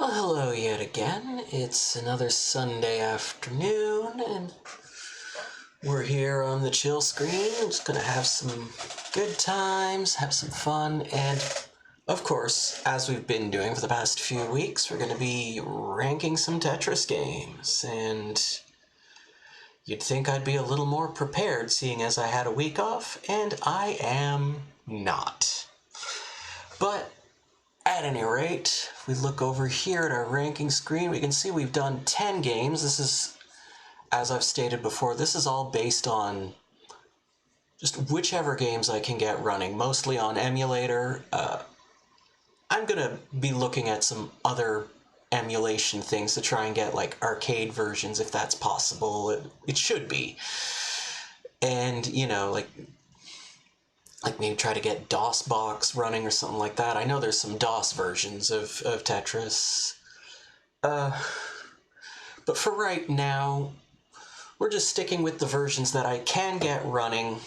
Well, hello yet again. It's another Sunday afternoon, and we're here on the chill screen. We're just gonna have some good times, have some fun, and of course, as we've been doing for the past few weeks, we're gonna be ranking some Tetris games. And you'd think I'd be a little more prepared, seeing as I had a week off, and I am not. But at any rate, if we look over here at our ranking screen, we can see we've done 10 games. This is, as I've stated before, this is all based on just whichever games I can get running, mostly on emulator. I'm gonna be looking at some other emulation things to try and get like arcade versions if that's possible. It should be. And, you know, like maybe try to get DOSBox running or something like that. I know there's some DOS versions of Tetris. But for right now, we're just sticking with the versions that I can get running.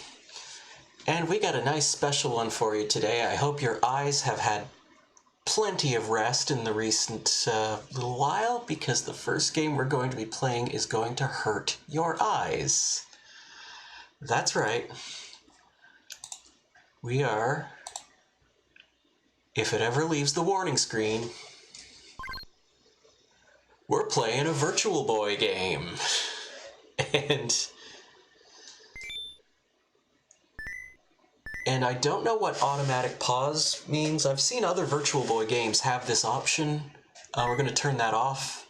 And we got a nice special one for you today. I hope your eyes have had plenty of rest in the recent little while, because the first game we're going to be playing is going to hurt your eyes. That's right. We are, if it ever leaves the warning screen, we're playing a Virtual Boy game. And I don't know what automatic pause means. I've seen other Virtual Boy games have this option. We're going to turn that off.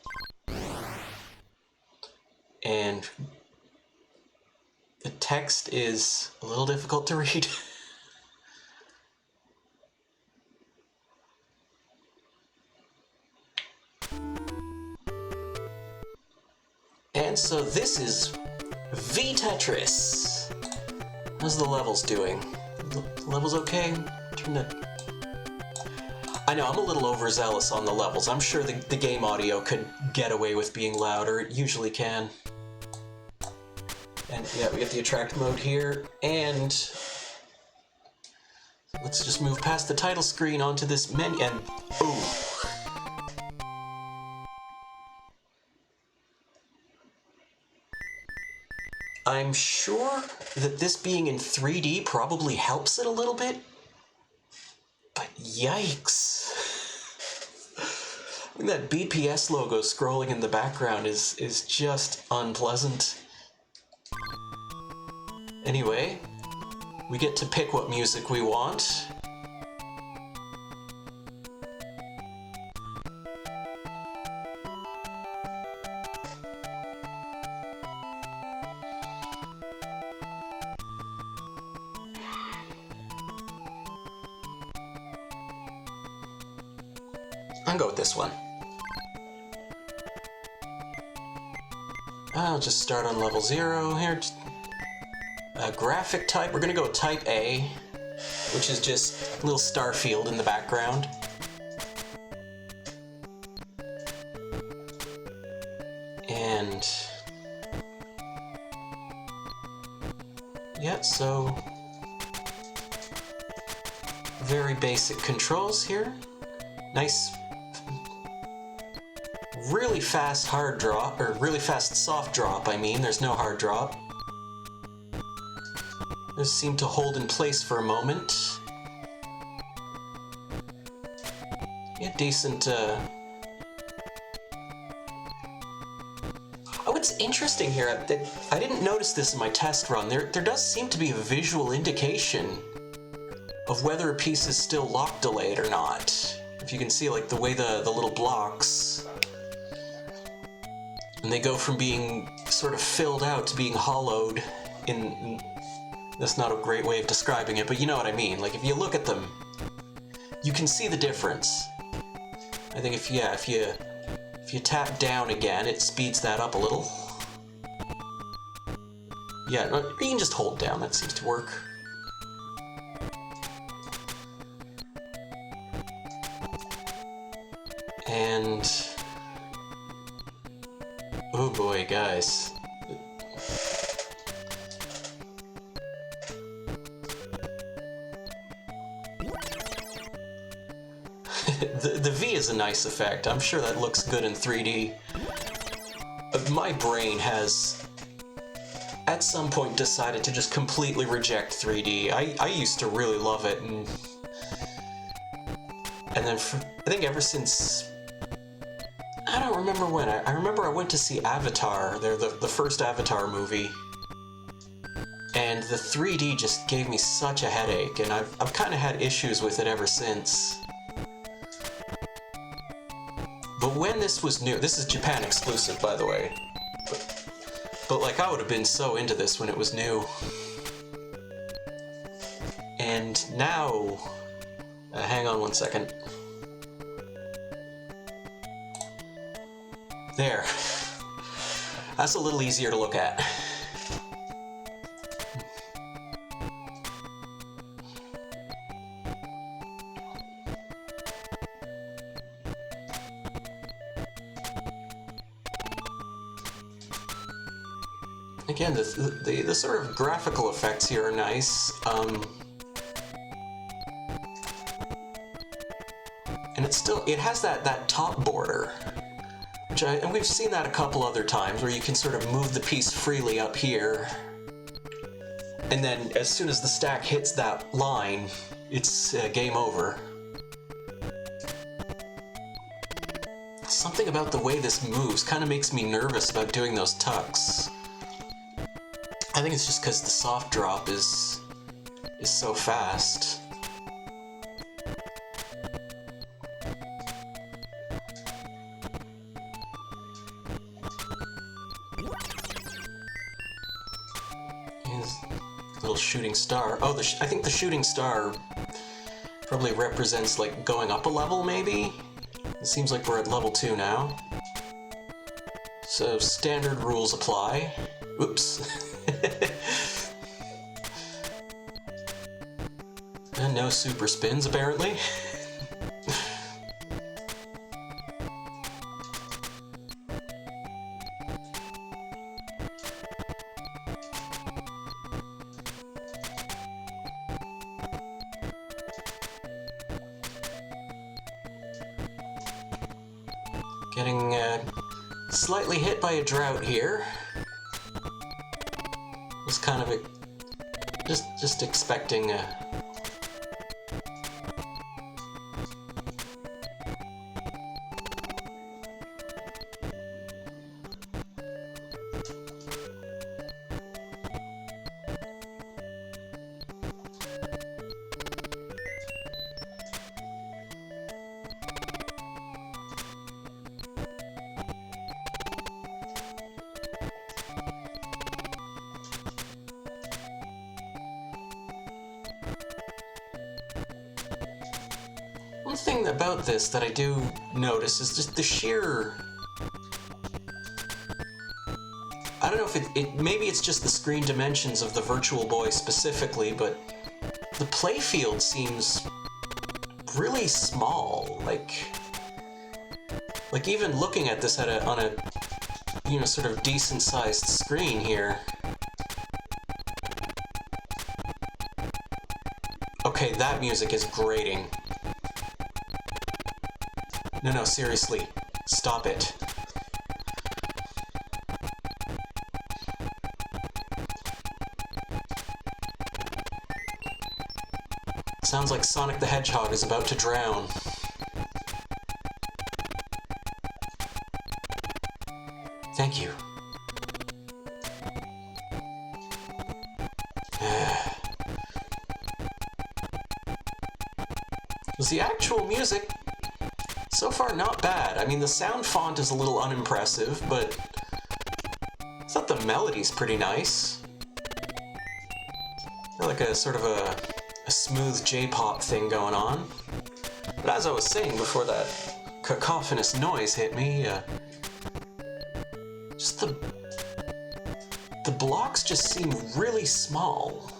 And the text is a little difficult to read. And so this is V-Tetris. How's the levels doing? The levels okay? I know, I'm a little overzealous on the levels. I'm sure the game audio could get away with being louder. It usually can. And yeah, we get the attract mode here. And let's just move past the title screen onto this menu. And ooh. I'm sure that this being in 3D probably helps it a little bit, but yikes. I mean, that BPS logo scrolling in the background is just unpleasant. Anyway, we get to pick what music we want. I'll go with this one. I'll just start on level 0 here. Graphic type, we're gonna go with type A, which is just a little star field in the background. And yeah, so very basic controls here. Nice, really fast hard drop, or really fast soft drop, I mean. There's no hard drop. This seemed to hold in place for a moment. Yeah, decent, Oh, it's interesting here. I didn't notice this in my test run. There does seem to be a visual indication of whether a piece is still lock delayed or not. If you can see, like, the way the little blocks, and they go from being sort of filled out to being hollowed in that's not a great way of describing it, but you know what I mean. Like, if you look at them, you can see the difference. I think if you tap down again, it speeds that up a little. Yeah, you can just hold down, that seems to work. And oh boy, guys. The V is a nice effect. I'm sure that looks good in 3D. My brain has, at some point, decided to just completely reject 3D. I used to really love it, and then I think ever since, I don't remember when. I remember I went to see Avatar, the first Avatar movie, and the 3D just gave me such a headache, and I've kind of had issues with it ever since. But when this was new, this is Japan exclusive, by the way, but like, I would have been so into this when it was new. And now, hang on one second. There. That's a little easier to look at. Again, the sort of graphical effects here are nice. And it has that top border, and we've seen that a couple other times, where you can sort of move the piece freely up here, and then as soon as the stack hits that line, it's game over. Something about the way this moves kind of makes me nervous about doing those tucks. I think it's just because the soft drop is so fast. Little shooting star. Oh, I think the shooting star probably represents like going up a level, maybe? It seems like we're at level 2 now. So standard rules apply. Oops. And no super spins, apparently. Getting slightly hit by a drought here. Was kind of just expecting One thing about this that I do notice is just the sheer... I don't know if maybe it's just the screen dimensions of the Virtual Boy specifically, but the playfield seems really small. Like even looking at this on a sort of decent sized screen here. Okay, that music is grating. No, seriously. Stop it. Sounds like Sonic the Hedgehog is about to drown. Thank you. Was the actual music so far not bad? I mean, the sound font is a little unimpressive, but I thought the melody's pretty nice. Like a sort of a smooth J-pop thing going on. But as I was saying before that cacophonous noise hit me, just the blocks just seem really small.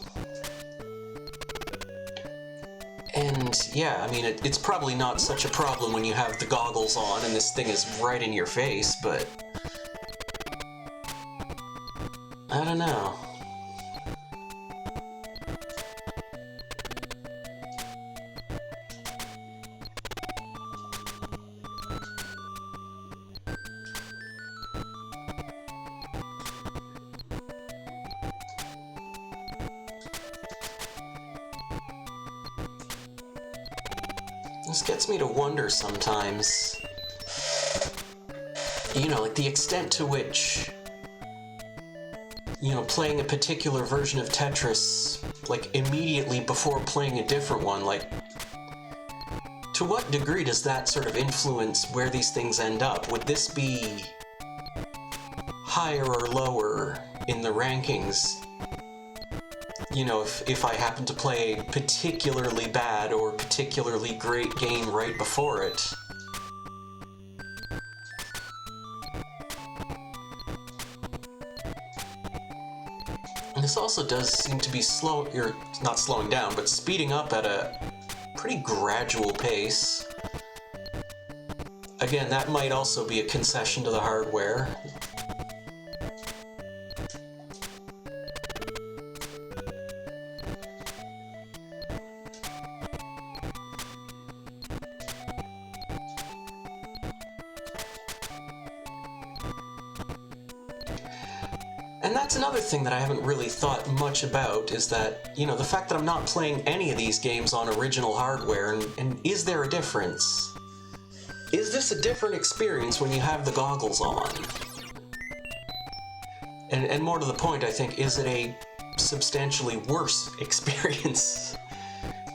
And yeah, I mean, it's probably not such a problem when you have the goggles on and this thing is right in your face, but I don't know. This gets me to wonder sometimes, like the extent to which, playing a particular version of Tetris, like immediately before playing a different one, like, to what degree does that sort of influence where these things end up? Would this be higher or lower in the rankings? If I happen to play a particularly bad or particularly great game right before it. And this also does seem to be not slowing down, but speeding up at a pretty gradual pace. Again, that might also be a concession to the hardware. And that's another thing that I haven't really thought much about, is that, the fact that I'm not playing any of these games on original hardware, and is there a difference? Is this a different experience when you have the goggles on? And more to the point, I think, is it a substantially worse experience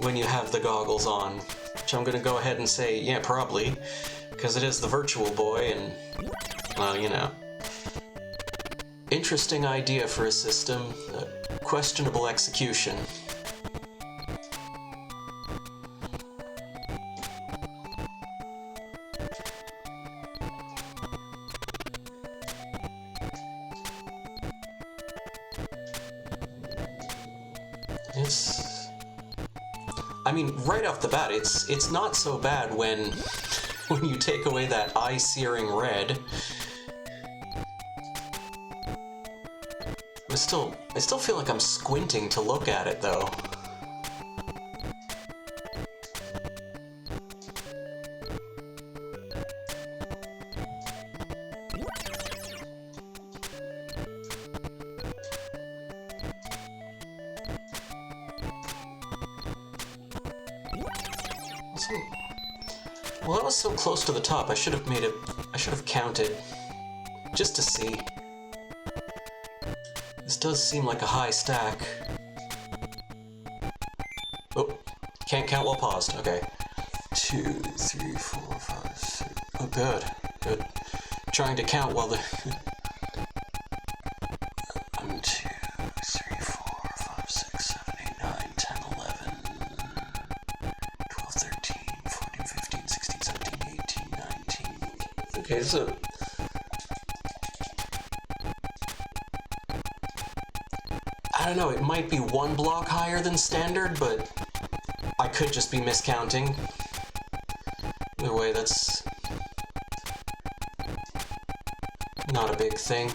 when you have the goggles on? Which I'm going to go ahead and say, yeah, probably, because it is the Virtual Boy, and, well, interesting idea for a system, questionable execution. I mean, right off the bat, it's not so bad when you take away that eye-searing red. I still feel like I'm squinting to look at it, though. Well, that was so close to the top. I should have counted just to see. This does seem like a high stack. Oh, can't count while paused. Okay. 2, 3, 4, 5, 6. Oh, good. Good. Trying to count while the... 1, 2, 3, 4, 5, 6, 7, 8, 9, 10, 11, 12, 13, 14, 15, 16, 17, 18, 19. Okay, so... I don't know, it might be one block higher than standard, but I could just be miscounting. Either way, that's not a big thing.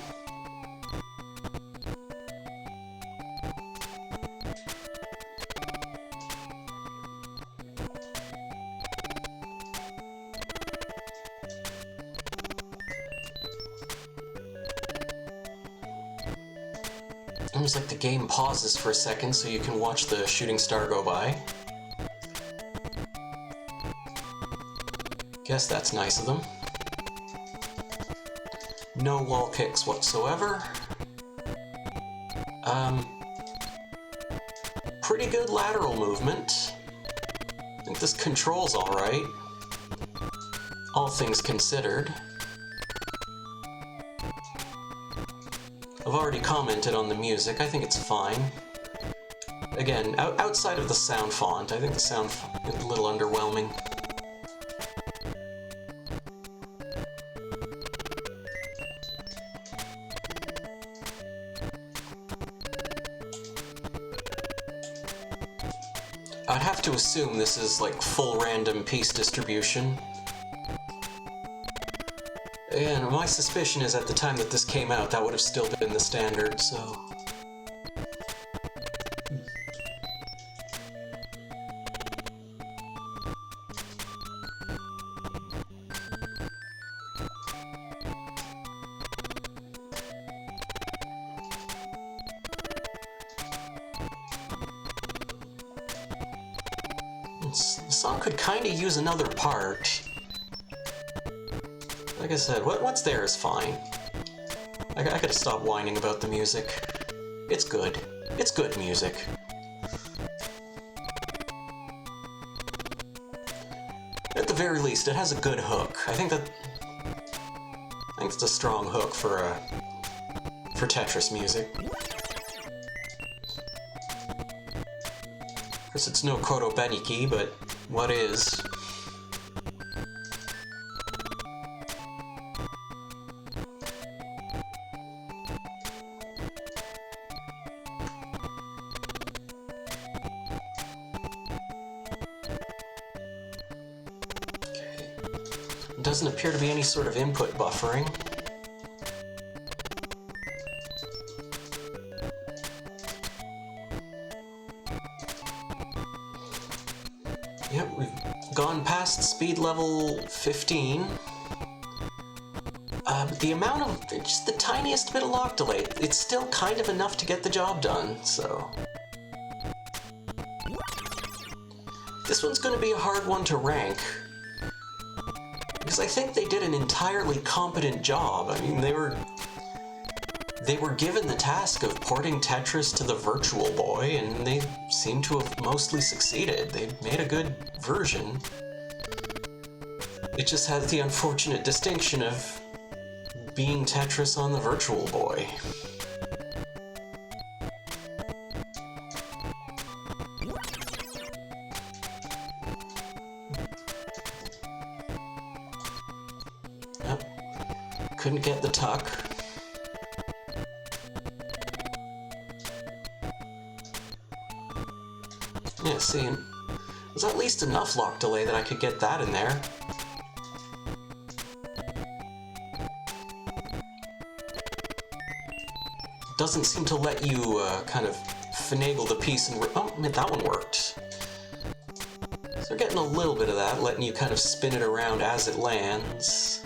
Almost like the game pauses for a second so you can watch the shooting star go by. Guess that's nice of them. No wall kicks whatsoever. Pretty good lateral movement. I think this controls alright. All things considered. I've already commented on the music. I think it's fine. Again, outside of the sound font, I think the sound is a little underwhelming. I'd have to assume this is like full random piece distribution. And my suspicion is at the time that this came out, that would have still been the standard, so... song could kind of use another part. Like I said, what's there is fine. I gotta stop whining about the music. It's good. It's good music. At the very least, it has a good hook. I think it's a strong hook for Tetris music. Of course, it's no Koto Beniki, but what is? Doesn't appear to be any sort of input buffering. Yep, we've gone past speed level 15. But the amount of, just the tiniest bit of lock delay, it's still kind of enough to get the job done, so... This one's going to be a hard one to rank. Because I think they did an entirely competent job. I mean, they were given the task of porting Tetris to the Virtual Boy, and they seem to have mostly succeeded. They made a good version. It just has the unfortunate distinction of being Tetris on the Virtual Boy. Couldn't get the tuck. Yeah, see, there's at least enough lock delay that I could get that in there. Doesn't seem to let you kind of finagle the piece and... Oh, that one worked. So we're getting a little bit of that, letting you kind of spin it around as it lands.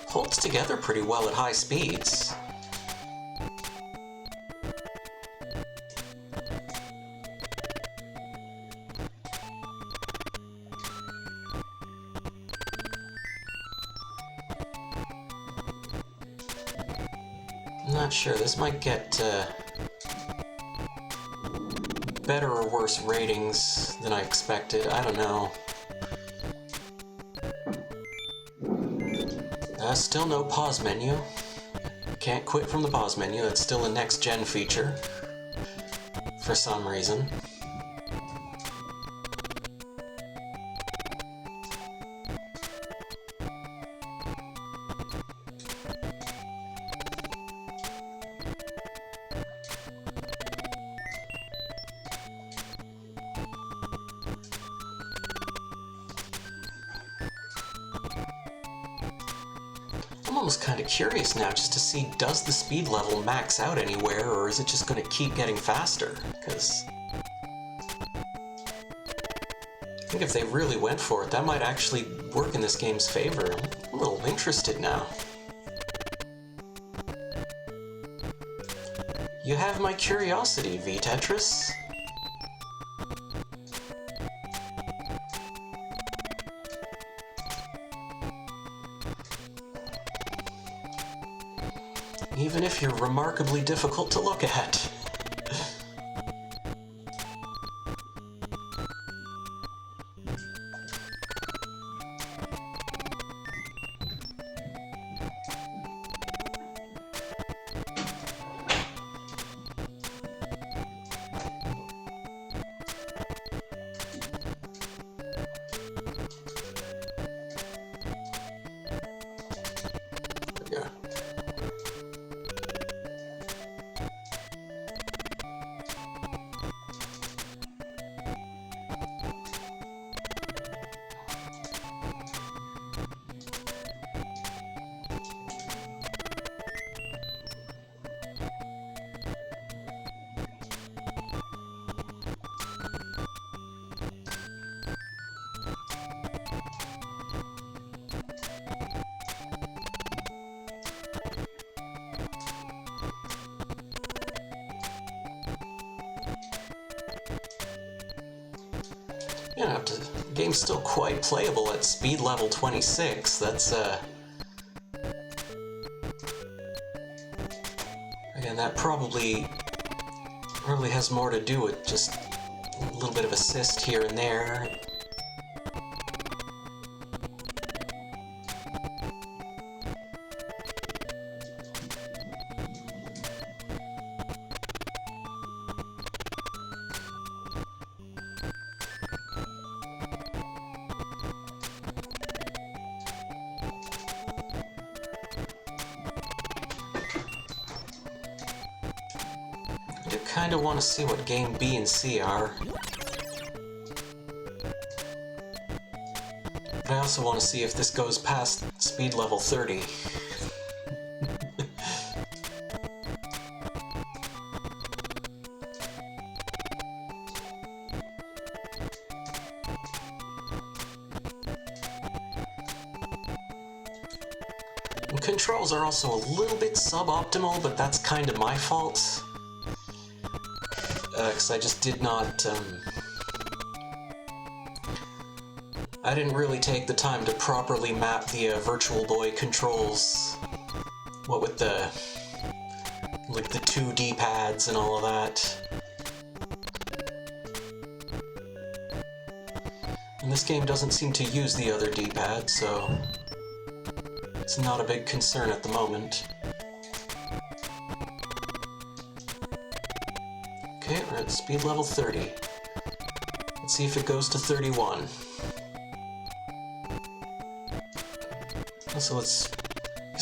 Holds together pretty well at high speeds. I'm not sure, this might get better or worse ratings than I expected, I don't know. Still no pause menu. Can't quit from the pause menu, that's still a next-gen feature. For some reason. I'm almost kind of curious now just to see, does the speed level max out anywhere, or is it just going to keep getting faster? Because I think if they really went for it, that might actually work in this game's favor. I'm a little interested now. You have my curiosity, V-Tetris. Even if you're remarkably difficult to look at. You know, the game's still quite playable at speed level 26. That's, again, that probably has more to do with just a little bit of assist here and there. I kind of want to see what game B and C are. But I also want to see if this goes past speed level 30. And controls are also a little bit suboptimal, but that's kind of my fault. Because I just did not, I didn't really take the time to properly map the Virtual Boy controls. What with the, like the 2 D-pads and all of that. And this game doesn't seem to use the other D-pad, so it's not a big concern at the moment. Okay, we're at speed level 30. Let's see if it goes to 31. So I guess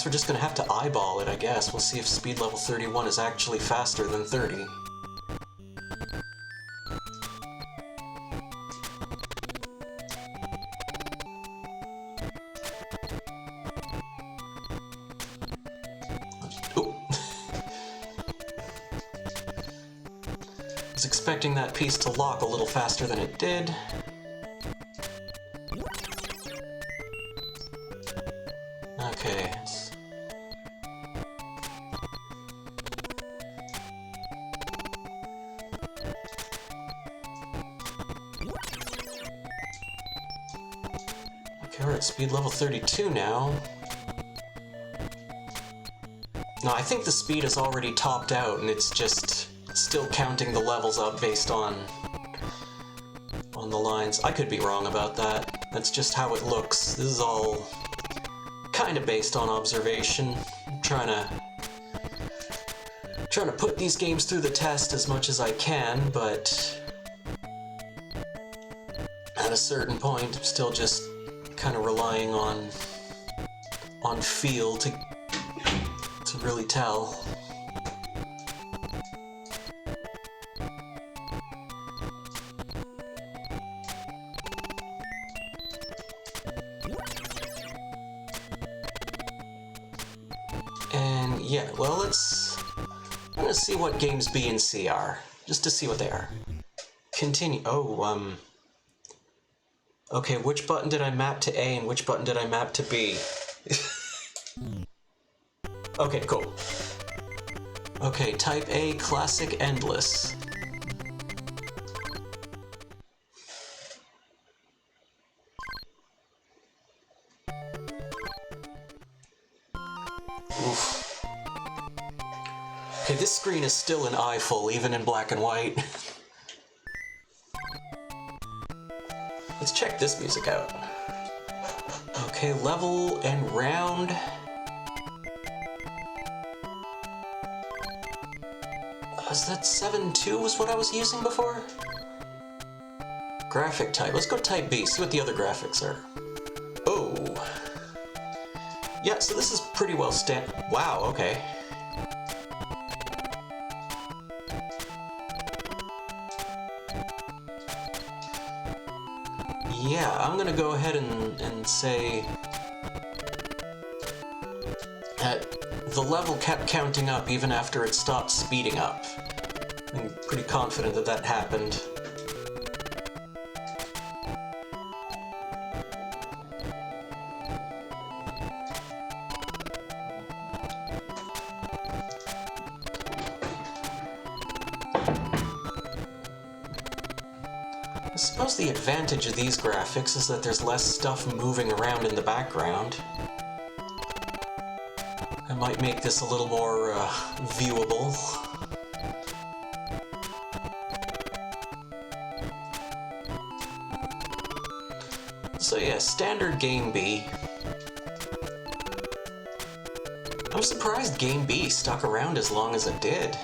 we're just gonna have to eyeball it, I guess. We'll see if speed level 31 is actually faster than 30. Oh. I was expecting that piece to lock a little faster than it did. Okay. Okay, we're at speed level 32 now. No, I think the speed is already topped out and it's just still counting the levels up based on the lines. I could be wrong about that. That's just how it looks. This is all kind of based on observation. I'm trying to put these games through the test as much as I can, but at a certain point, I'm still just kind of relying on feel to really tell. And yeah, well, I'm gonna see what games B and C are, just to see what they are. Continue. Oh, okay, which button did I map to A and which button did I map to B? Okay, cool. Okay, type A, classic, endless. Oof. Okay, this screen is still an eye full, even in black and white. Let's check this music out. Okay, level and round. Was that 7.2 was what I was using before? Graphic type. Let's go type B, see what the other graphics are. Oh. Yeah, so this is pretty well wow, okay. Yeah, I'm gonna go ahead and say that the level kept counting up even after it stopped speeding up. I'm pretty confident that that happened. suppose the advantage of these graphics is that there's less stuff moving around in the background. I might make this a little more viewable. So yeah, standard Game B. I'm surprised Game B stuck around as long as it did.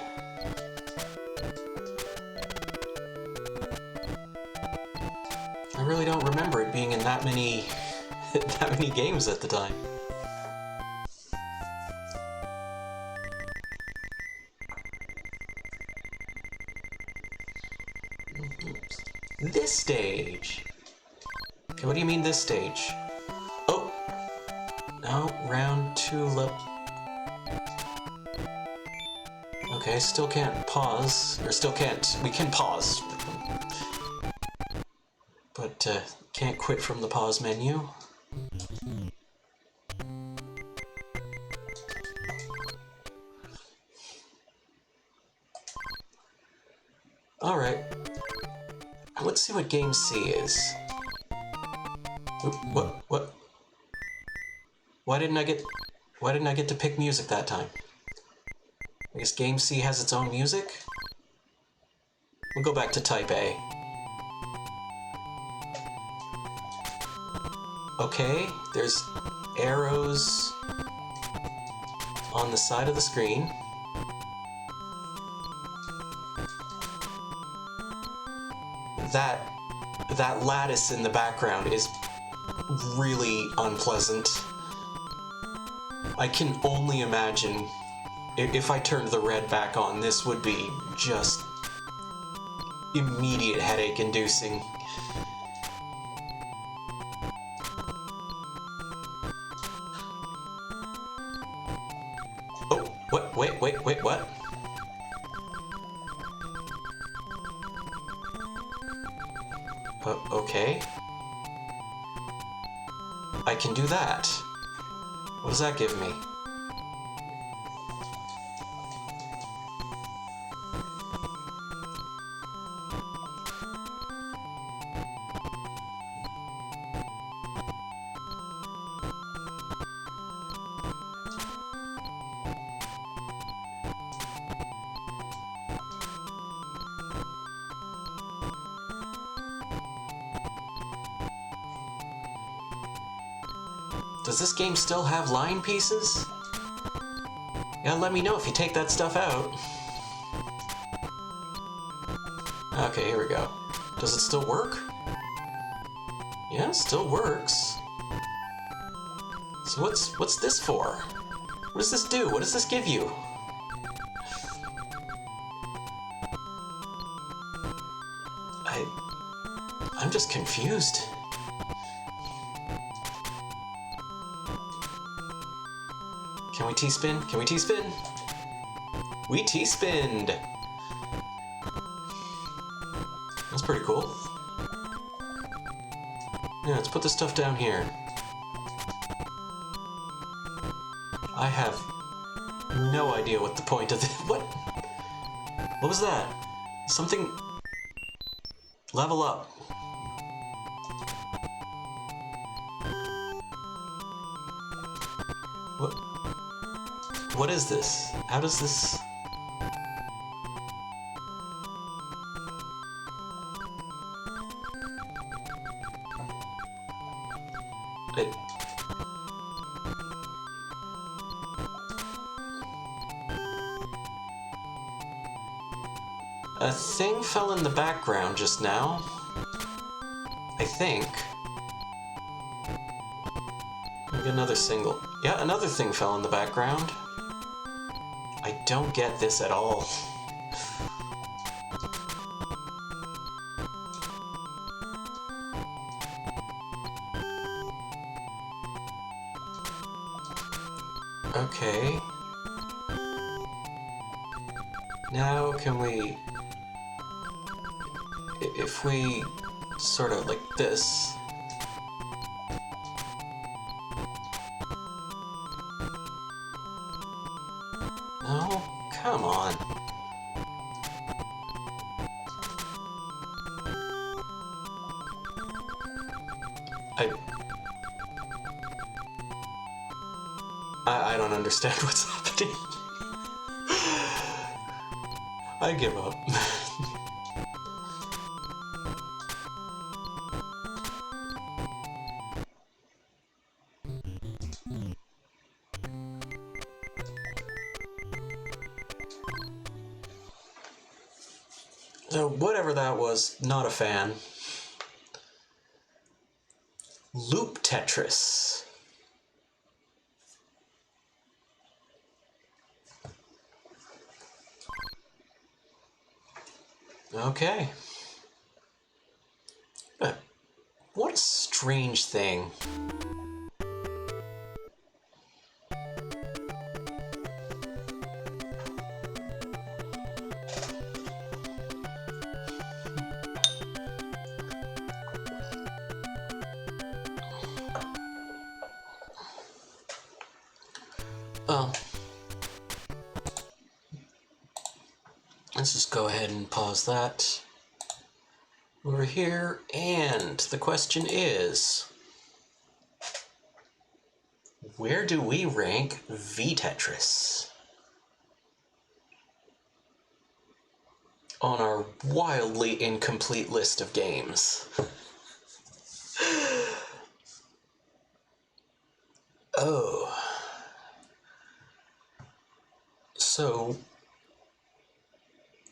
I really don't remember it being in that many games at the time. This stage. Okay, what do you mean this stage? Oh, no, round tulip. Okay, still can't pause, or still can't. We can pause, but can't quit from the pause menu. All right. Let's see what Game C is. What? Why didn't I get to pick music that time? I guess Game C has its own music? We'll go back to Type A. Okay, there's arrows on the side of the screen. That lattice in the background is really unpleasant. I can only imagine if I turned the red back on, this would be just immediate headache inducing. Oh, what? Wait, what? Okay. I can do that. What does that give me? Does this game still have line pieces? Yeah, let me know if you take that stuff out. Okay, here we go. Does it still work? Yeah, it still works. So what's this for? What does this do? What does this give you? I'm just confused. Can we T-spin? Can we T-spin? We T-spinned! That's pretty cool. Yeah, let's put this stuff down here. I have no idea what the point of this... What? What was that? Something... Level up. What is this? How does this... A thing fell in the background just now. I think. Maybe another single. Yeah, another thing fell in the background. I don't get this at all. Okay. Now can we... If we sort of like this... No? Come on. understand what's happening. I give up. So whatever that was, not a fan. Loop Tetris. Okay. But what a strange thing. Well, let's just go ahead and pause that. We're here, and the question is, where do we rank V-Tetris on our wildly incomplete list of games? Oh. So,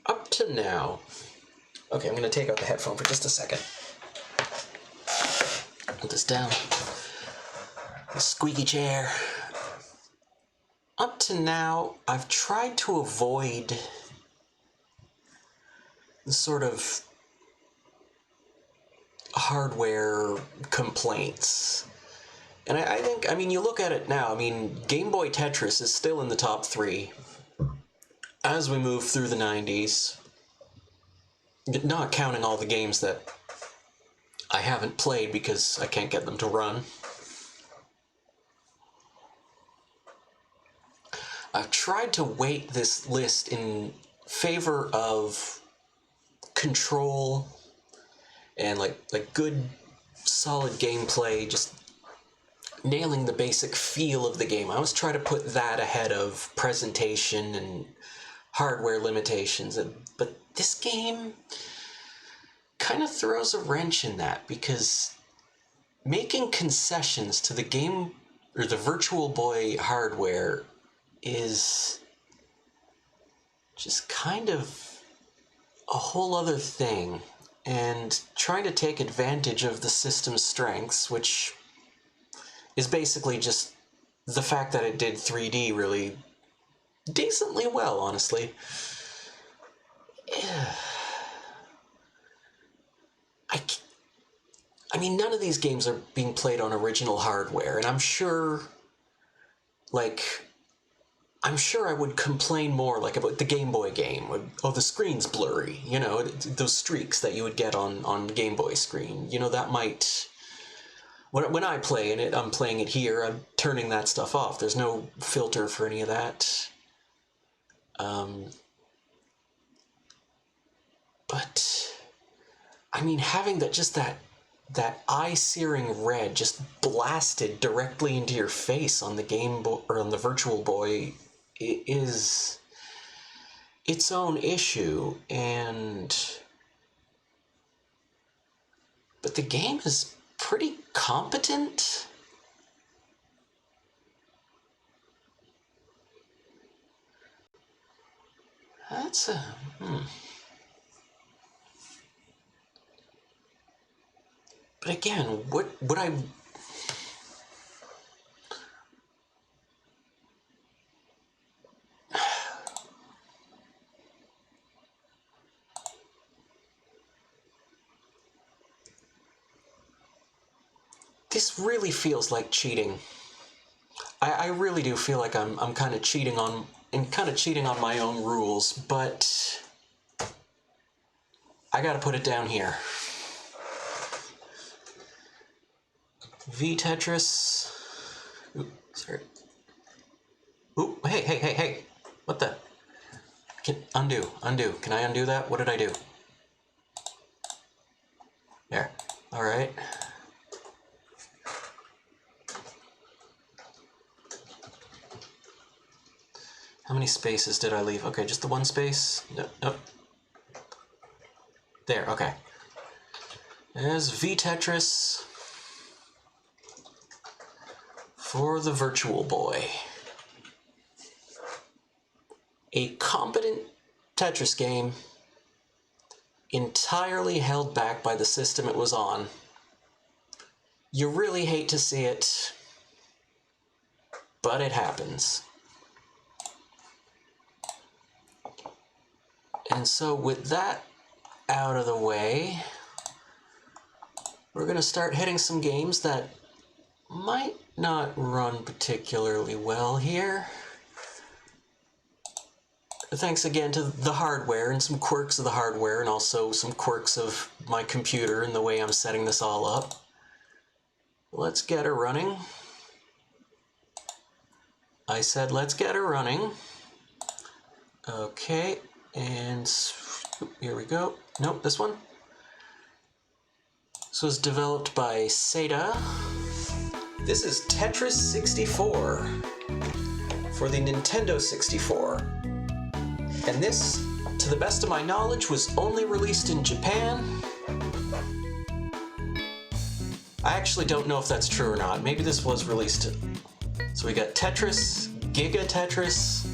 up to now... Okay, I'm going to take out the headphone for just a second. Put this down. The squeaky chair. Up to now, I've tried to avoid the sort of hardware complaints. And I think, I mean, you look at it now, I mean, Game Boy Tetris is still in the top 3 as we move through the 90s. Not counting all the games that I haven't played because I can't get them to run. I've tried to weight this list in favor of control and like good, solid gameplay, just nailing the basic feel of the game. I always try to put that ahead of presentation and hardware limitations, but this game kind of throws a wrench in that, because making concessions to the game or the Virtual Boy hardware is just kind of a whole other thing, and trying to take advantage of the system's strengths, which is basically just the fact that it did 3D really decently well, honestly. I mean, none of these games are being played on original hardware, and I'm sure I would complain more, like, about the Game Boy game. Oh, the screen's blurry, you know, those streaks that you would get on Game Boy screen. You know, that might... When I play it, I'm playing it here, I'm turning that stuff off. There's no filter for any of that. But, I mean, having that eye-searing red just blasted directly into your face on the Game Boy, or on the Virtual Boy, is its own issue, but the game is pretty competent. That's a... But again, what I... This really feels like cheating. I really do feel like I'm kind of cheating on my own rules, but I gotta put it down here. V-Tetris. Ooh, sorry. Ooh, hey. What the? Undo. Can I undo that? What did I do? There. Alright. How many spaces did I leave? Okay, just the one space? No, nope. There, okay. There's V-Tetris for the Virtual Boy. A competent Tetris game entirely held back by the system it was on. You really hate to see it, but it happens. And so with that out of the way, we're going to start hitting some games that might not run particularly well here. Thanks again to the hardware and some quirks of the hardware, and also some quirks of my computer and the way I'm setting this all up. Let's get her running. I said let's get her running. Okay, and here we go. Nope, this one. This was developed by Sega. This is Tetris 64 for the Nintendo 64. And this, to the best of my knowledge, was only released in Japan. I actually don't know if that's true or not. Maybe this was released. So we got Tetris, Giga Tetris,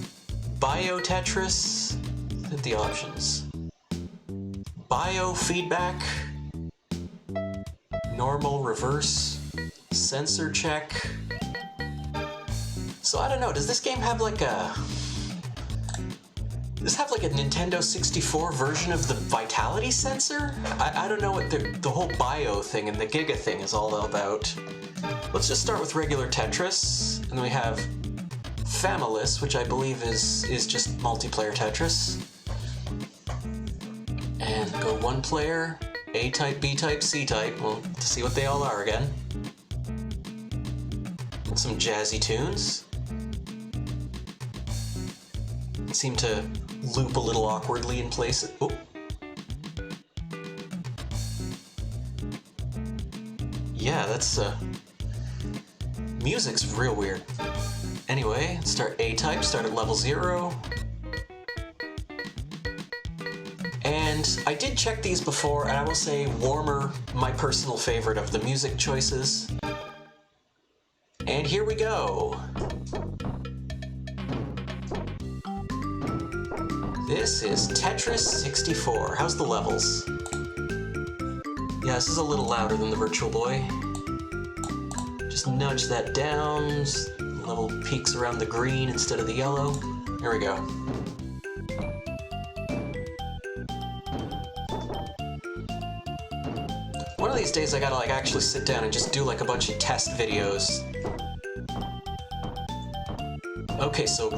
Bio Tetris. Look at the options. Biofeedback, normal, reverse, sensor check. So I don't know, does this game have like a... Does this have like a Nintendo 64 version of the vitality sensor? I don't know what the whole bio thing and the Giga thing is all about. Let's just start with regular Tetris, and then we have Familis, which I believe is just multiplayer Tetris. And go one player, A-type, B-type, C-type. Well, to see what they all are again. And some jazzy tunes. Seem to loop a little awkwardly in places. Oh. Yeah, that's music's real weird. Anyway, start A-type, start at level 0. And I did check these before, and I will say Warmer, my personal favorite of the music choices. And here we go. This is Tetris 64. How's the levels? Yeah, this is a little louder than the Virtual Boy. Just nudge that down. The level peaks around the green instead of the yellow. Here we go. One of these days I gotta like actually sit down and just do like a bunch of test videos. Okay, so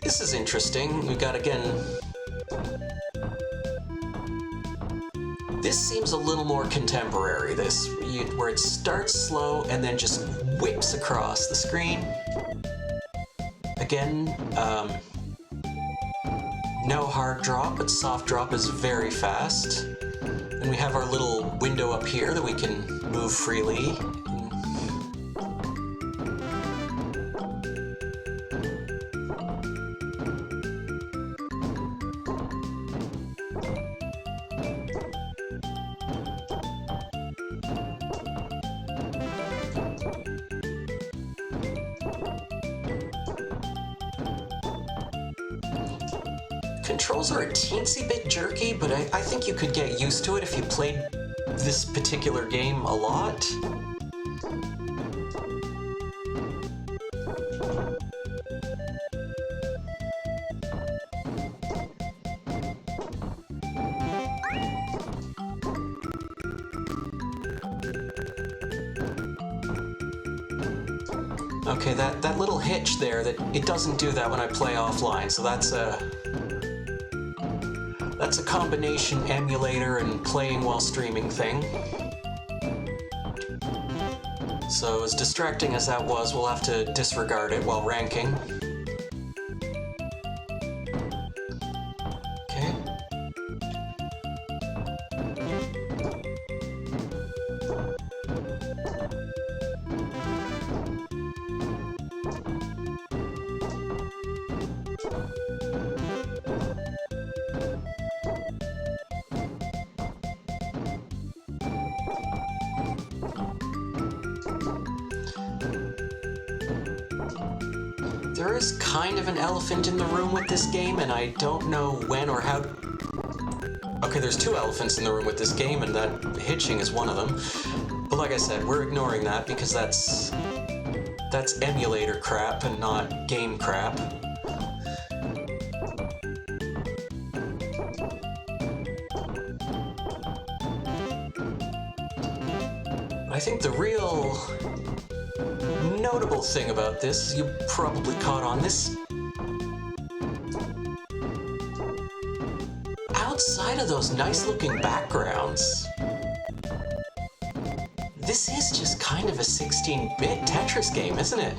this is interesting. We got again. This seems a little more contemporary. This where it starts slow and then just whips across the screen. Again, no hard drop, but soft drop is very fast. And we have our little window up here that we can move freely. Controls are a teensy bit jerky, but I think you could get used to it if you played this particular game a lot. Okay, that little hitch there, that it doesn't do that when I play offline, so that's a combination emulator and playing while streaming thing. So as distracting as that was, we'll have to disregard it while ranking. Okay. there is kind of an elephant in the room with this game, and I don't know when or how... Okay, there's two elephants in the room with this game, and that hitching is one of them. But like I said, we're ignoring that because that's emulator crap and not game crap. I think the real notable thing about this, you probably caught on this. Outside of those nice looking backgrounds, this is just kind of a 16-bit Tetris game, isn't it?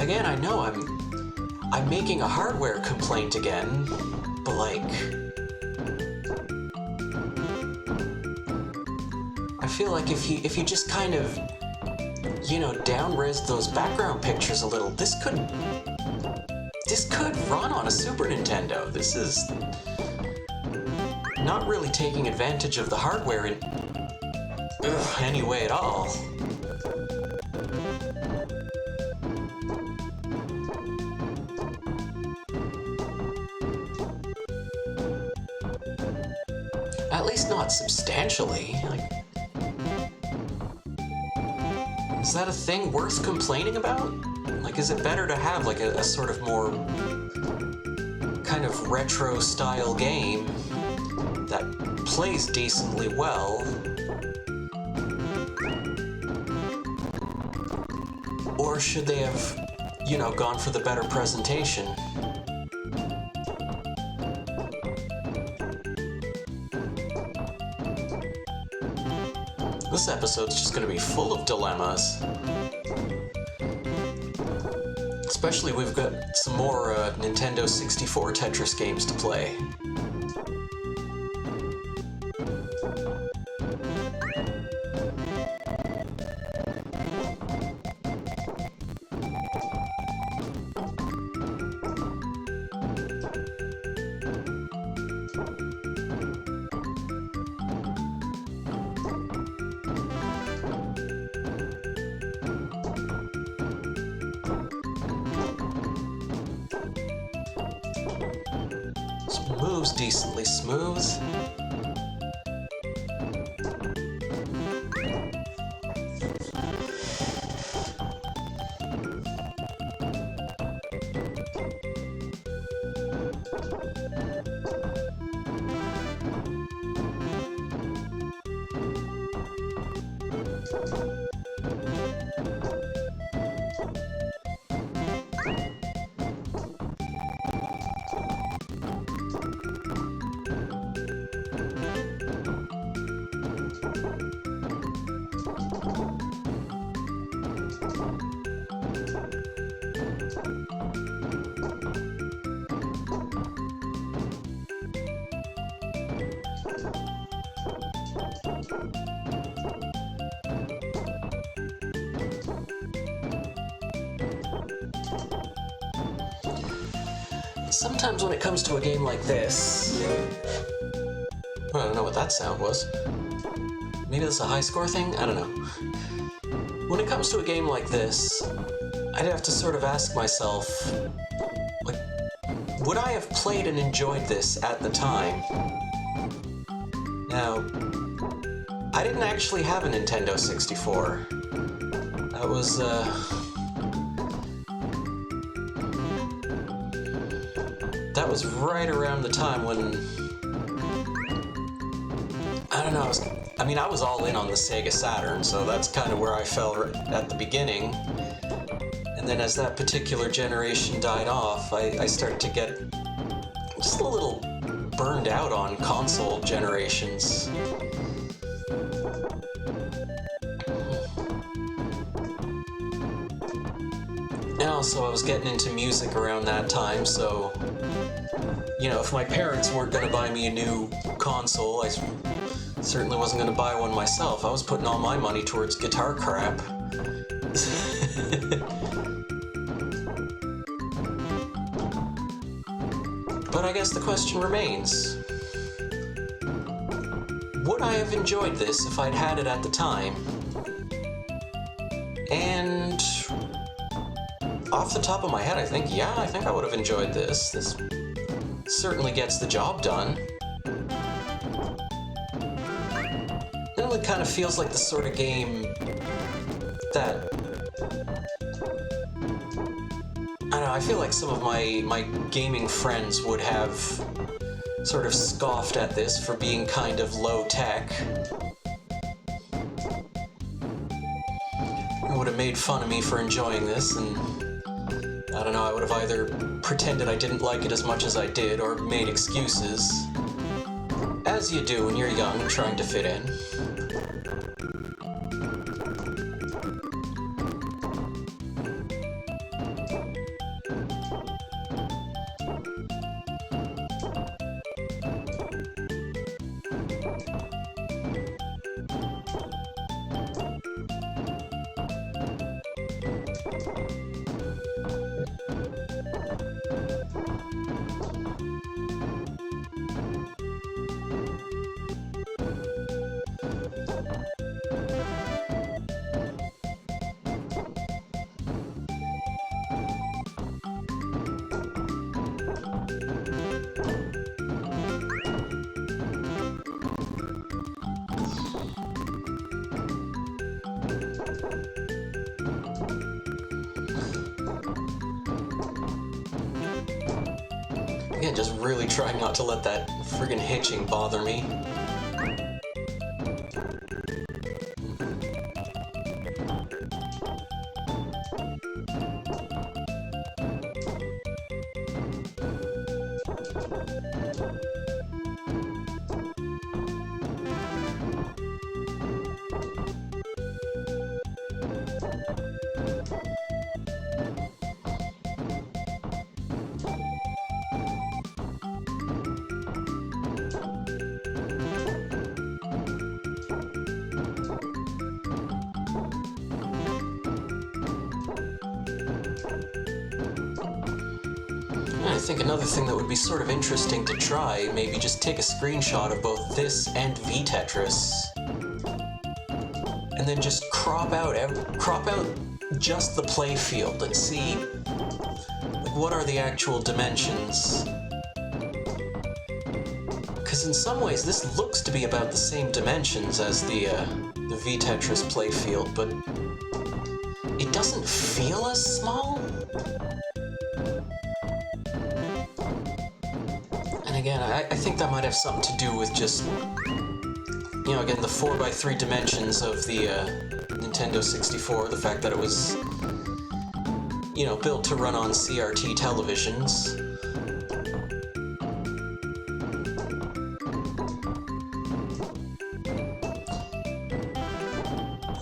Again, I know I'm making a hardware complaint again, but like, I feel like if you just kind of, you know, down-res those background pictures a little, this could run on a Super Nintendo. This is not really taking advantage of the hardware in any way at all. At least not substantially. Like, is that a thing worth complaining about? Like, is it better to have like a sort of more kind of retro style game that plays decently well, or should they have, you know, gone for the better presentation? This episode's just going to be full of dilemmas. Especially we've got some more Nintendo 64 Tetris games to play. Moves decently smooth. Sometimes when it comes to a game like this... I don't know what that sound was. Maybe that's a high score thing? I don't know. When it comes to a game like this, I'd have to sort of ask myself, like, would I have played and enjoyed this at the time? Now, I didn't actually have a Nintendo 64. That was, that was right around the time when, I don't know, I was all in on the Sega Saturn, so that's kind of where I fell at the beginning. And then as that particular generation died off, I started to get just a little burned out on console generations. And also I was getting into music around that time, so, you know, if my parents weren't going to buy me a new console, I certainly wasn't going to buy one myself. I was putting all my money towards guitar crap. But I guess the question remains, would I have enjoyed this if I'd had it at the time? And off the top of my head, I think I would have enjoyed this. This certainly gets the job done. It only kind of feels like the sort of game that... I don't know, I feel like some of my gaming friends would have sort of scoffed at this for being kind of low-tech. Would have made fun of me for enjoying this, and I don't know, I would have either pretended I didn't like it as much as I did, or made excuses. As you do when you're young and trying to fit in. Again, just really trying not to let that friggin' hitching bother me. I think another thing that would be sort of interesting to try, maybe just take a screenshot of both this and V-Tetris, and then just crop out just the play field and see like, what are the actual dimensions. Because in some ways this looks to be about the same dimensions as the V-Tetris play field, but it doesn't feel as small. Again, I think that might have something to do with just, you know, again, the 4x3 dimensions of the Nintendo 64, the fact that it was, you know, built to run on CRT televisions.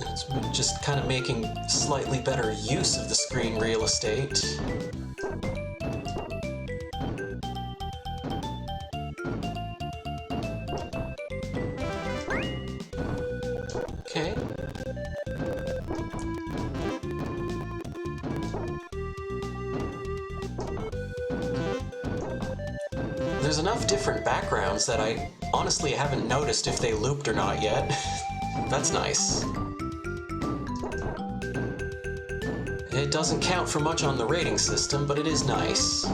It's just kind of making slightly better use of the screen real estate. Okay. There's enough different backgrounds that I honestly haven't noticed if they looped or not yet. That's nice. It doesn't count for much on the rating system, but it is nice.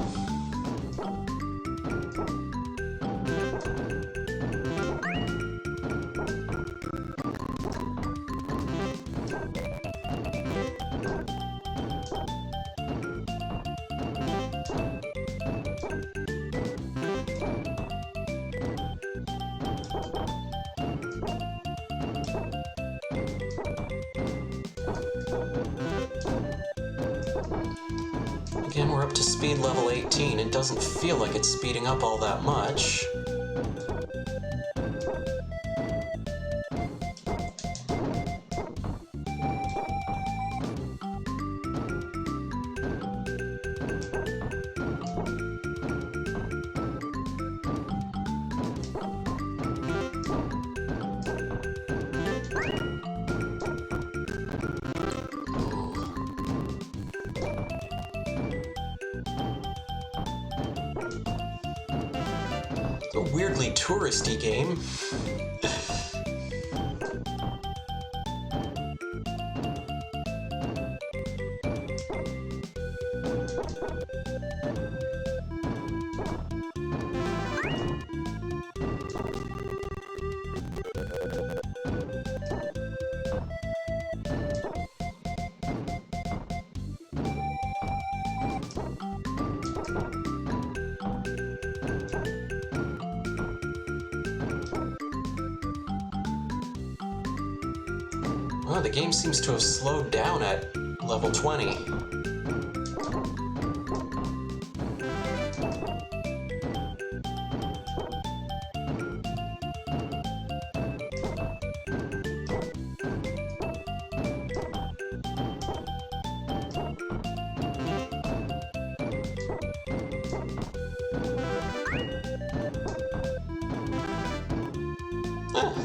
Again, we're up to speed level 18. It doesn't feel like it's speeding up all that much. It's a weirdly touristy game. Oh, the game seems to have slowed down at level 20.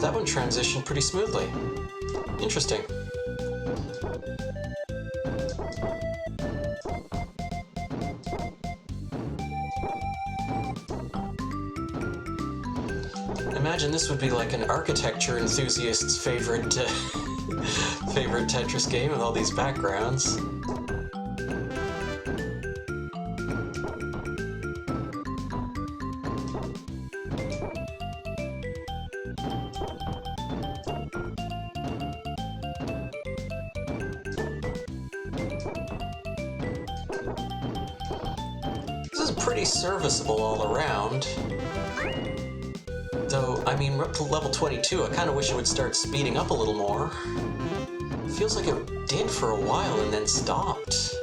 That one transitioned pretty smoothly. Interesting. Imagine this would be like an architecture enthusiast's favorite favorite Tetris game with all these backgrounds. This is pretty serviceable all around. Though, I mean, we're up to level 22, I kind of wish it would start speeding up a little more. Feels like it did for a while and then stopped.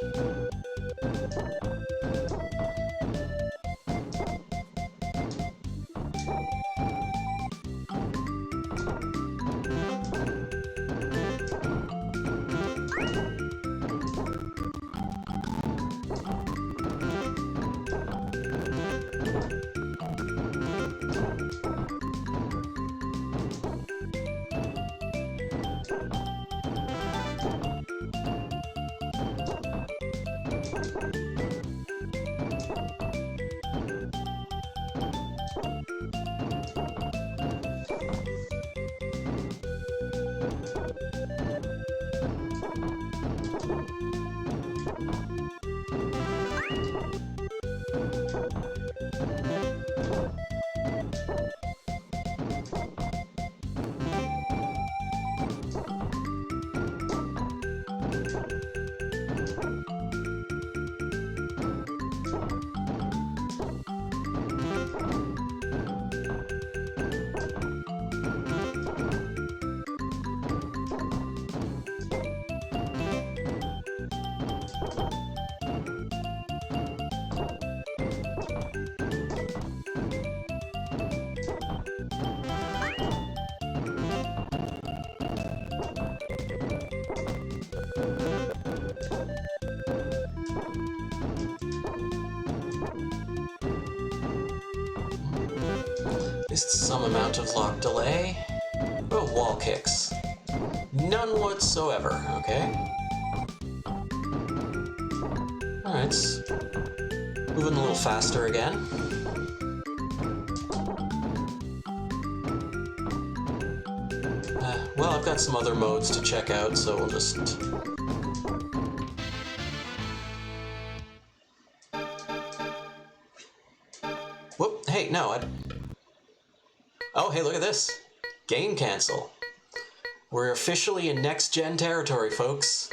Just some amount of lock delay. Oh, wall kicks. None whatsoever, okay? Alright, moving a little faster again. Well, I've got some other modes to check out, so we'll just... Whoop, hey, no, Oh, hey, look at this. Game cancel. We're officially in next-gen territory, folks.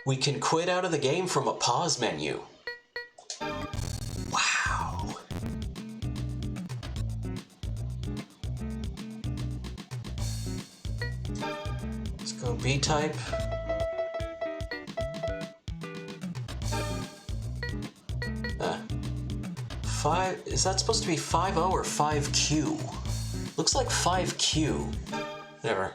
We can quit out of the game from a pause menu. Wow. Let's go B-type. Is that supposed to be 5-0 or 5Q? Looks like 5Q. Whatever.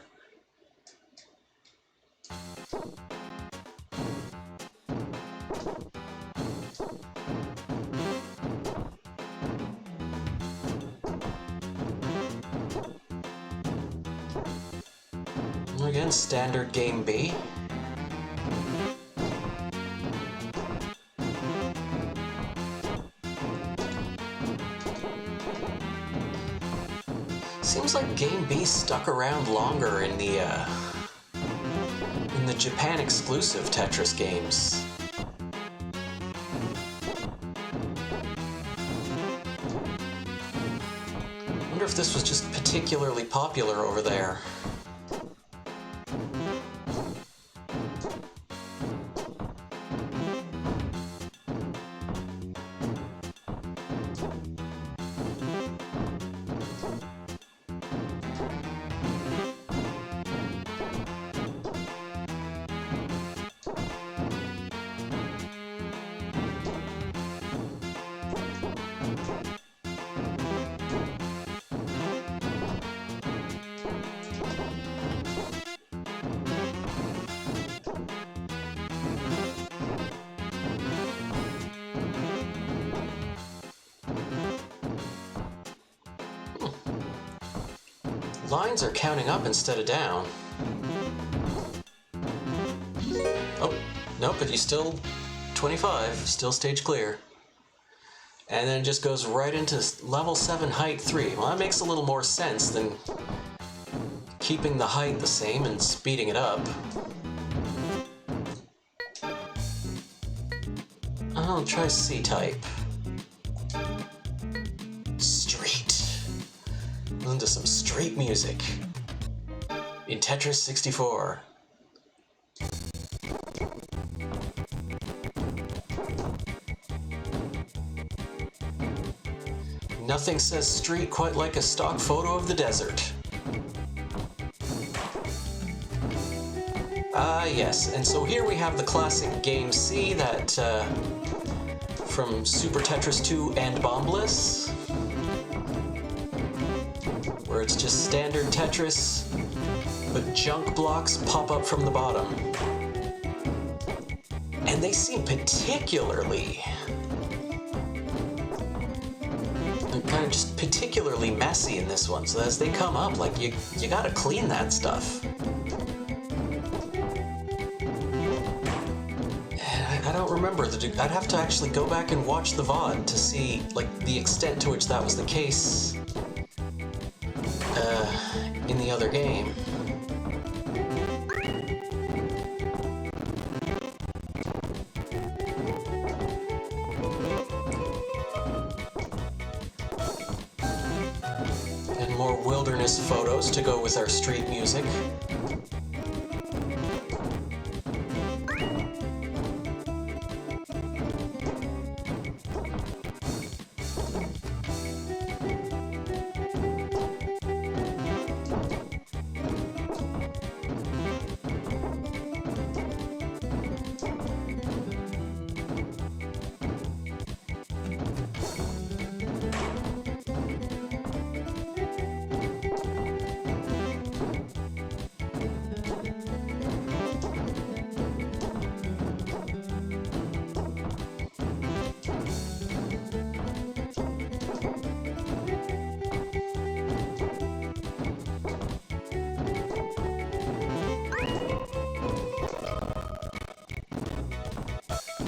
Again, standard game B. Seems like Game B stuck around longer in the Japan exclusive Tetris games. I wonder if this was just particularly popular over there. lines are counting up instead of down. Oh, nope, but you still 25, still stage clear. And then it just goes right into level 7, height 3. Well, that makes a little more sense than keeping the height the same and speeding it up. I'll try C-type. Street. Listen to some street music in Tetris 64. Nothing says street quite like a stock photo of the desert. Ah, yes, and so here we have the classic game C that from Super Tetris 2 and Bombless, where it's just standard Tetris, but junk blocks pop up from the bottom. And they seem particularly kind of just particularly messy in this one, so as they come up, like, you gotta clean that stuff. And I don't remember, I'd have to actually go back and watch the VOD to see, like, the extent to which that was the case in the other game. More wilderness photos to go with our street music.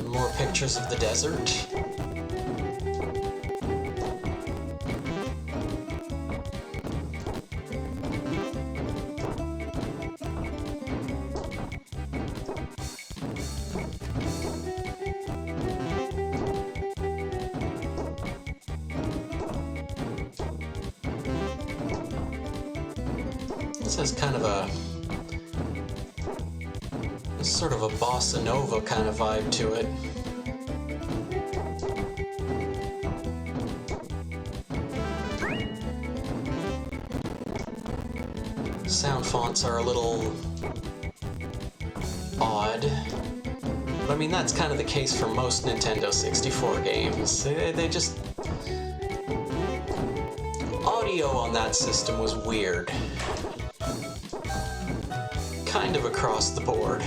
More pictures of the desert. This has kind of a sort of a bossa nova kind of vibe to it. Sound fonts are a little odd, but I mean that's kind of the case for most Nintendo 64 games. They just... Audio on that system was weird. Kind of across the board.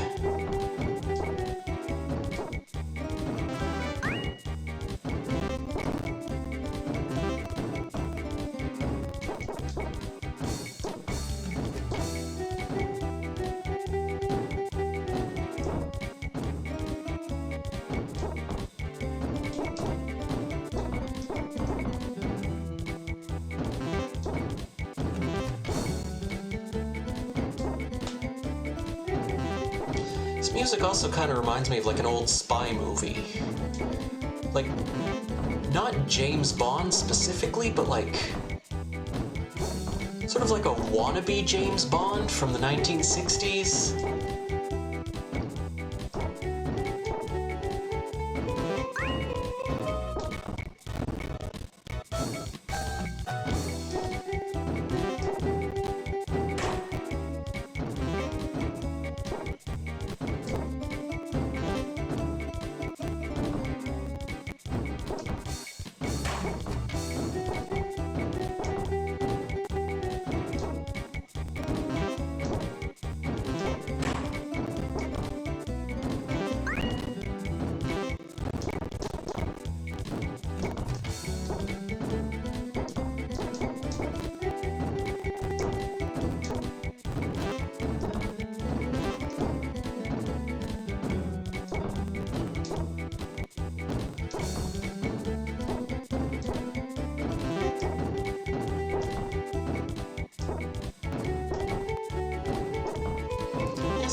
This music also kind of reminds me of like an old spy movie. Like, not James Bond specifically, but like, sort of like a wannabe James Bond from the 1960s.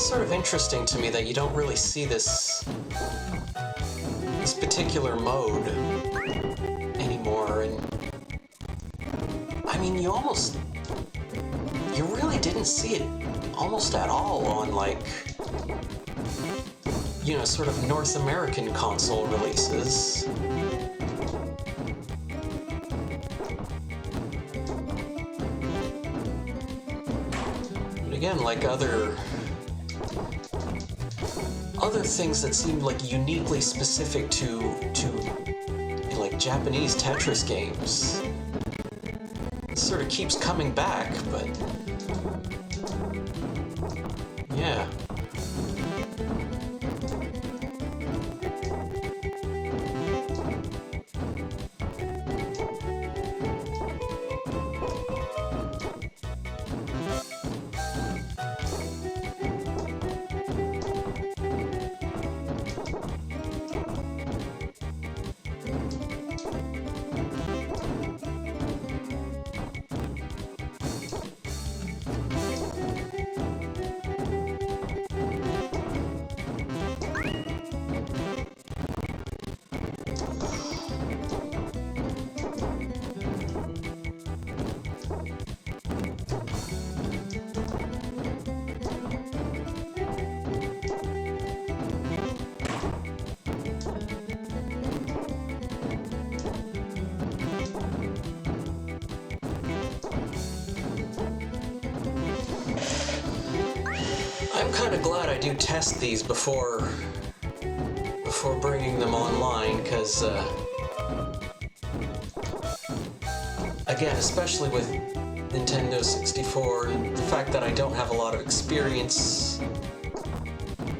sort of interesting to me that you don't really see this particular mode anymore, and I mean, you really didn't see it almost at all on, like, you know, sort of North American console releases. But again, like other things that seemed like uniquely specific to like Japanese Tetris games, it sort of keeps coming back, but yeah. I'm kind of glad I do test these before bringing them online, because again, especially with Nintendo 64, and the fact that I don't have a lot of experience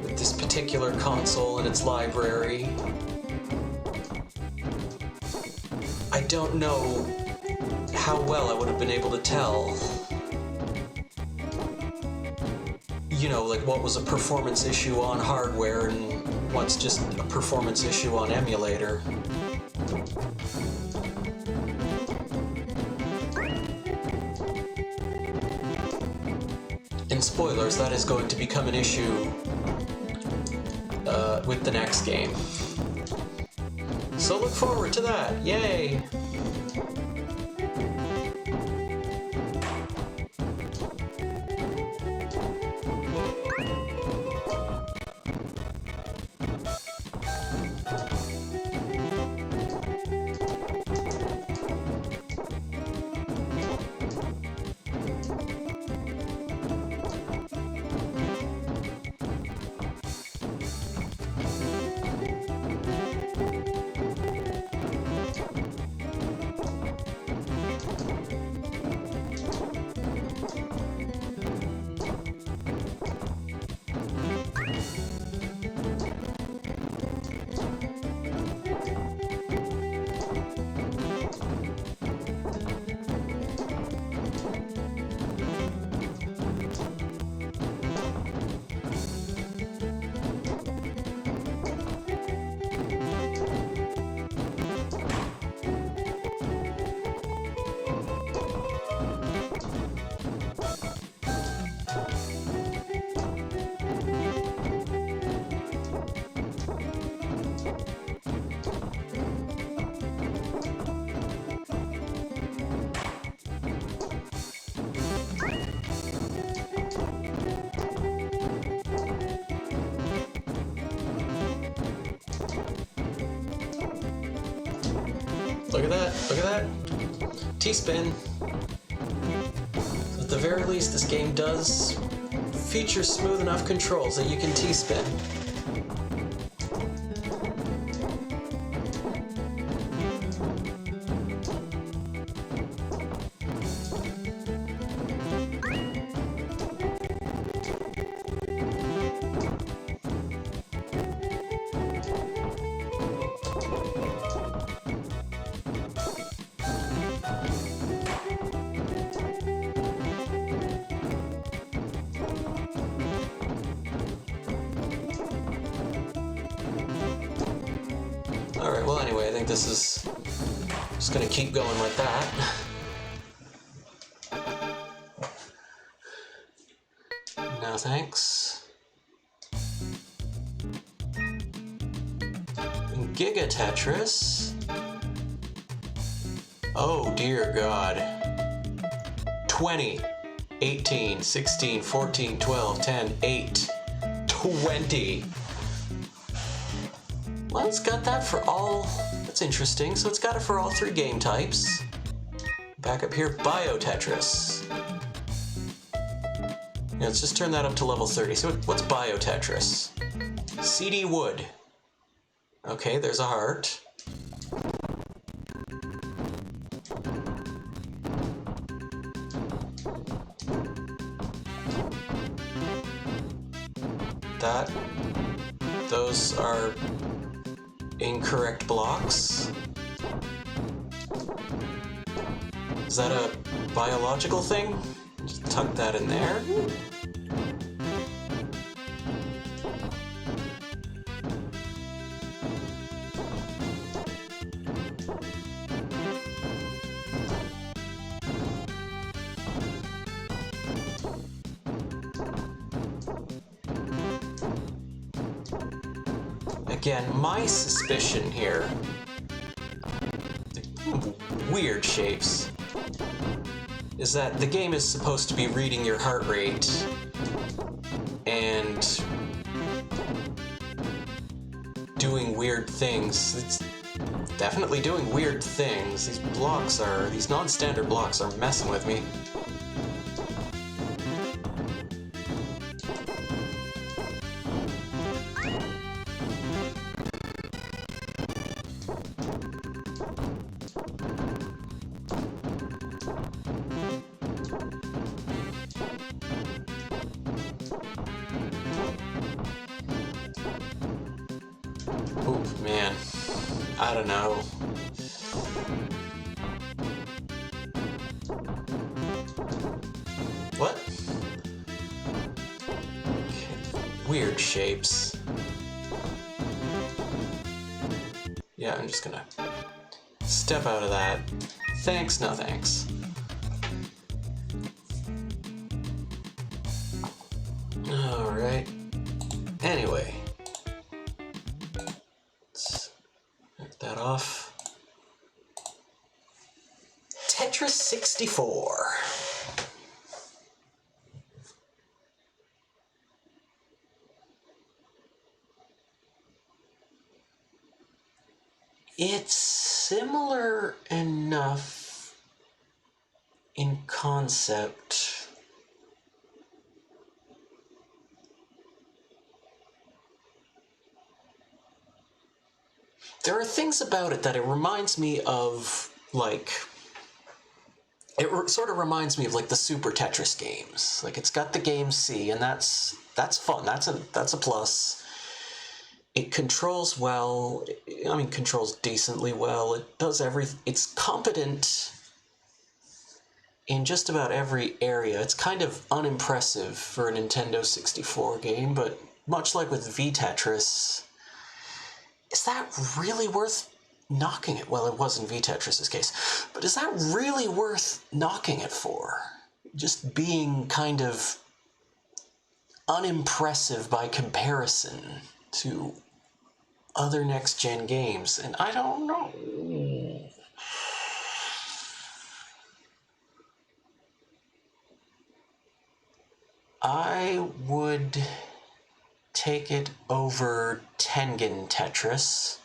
with this particular console and its library, I don't know how well I would have been able to tell, you know, like what was a performance issue on hardware and what's just a performance issue on emulator. And spoilers, that is going to become an issue with the next game. So look forward to that, yay! Look at that, look at that. T-spin. At the very least, this game does feature smooth enough controls that you can T-spin. Alright, well anyway, I think this is just gonna keep going like that. No thanks. Giga Tetris. Oh dear God. 20, 18, 16, 14, 12, 10, 8, 20. Well, it's got that for all. That's interesting. So it's got it for all 3 game types. Back up here, Bio Tetris. Yeah, let's just turn that up to level 30. So what's Bio Tetris? CD wood. Okay, there's a heart. Those are incorrect blocks. Is that a biological thing? Just tuck that in there. Again, my suspicion here, weird shapes, is that the game is supposed to be reading your heart rate and doing weird things. It's definitely doing weird things. These non-standard blocks are messing with me. Oop, man. I don't know. What? Okay. Weird shapes. Yeah, I'm just gonna step out of that. Thanks, no thanks. Alright. Anyway. Let's knock that off. Tetris 64. It's similar enough in concept. There are things about it that it reminds me of, like, sort of reminds me of like the Super Tetris games. Like, it's got the game C, and that's fun. That's a plus. It controls well. I mean, controls decently well. It does everything. It's competent in just about every area. It's kind of unimpressive for a Nintendo 64 game, but much like with V-Tetris, is that really worth knocking it? Well, it was in V-Tetris' case, but is that really worth knocking it for? Just being kind of unimpressive by comparison to other next-gen games, and I don't know. I would take it over Tengen Tetris.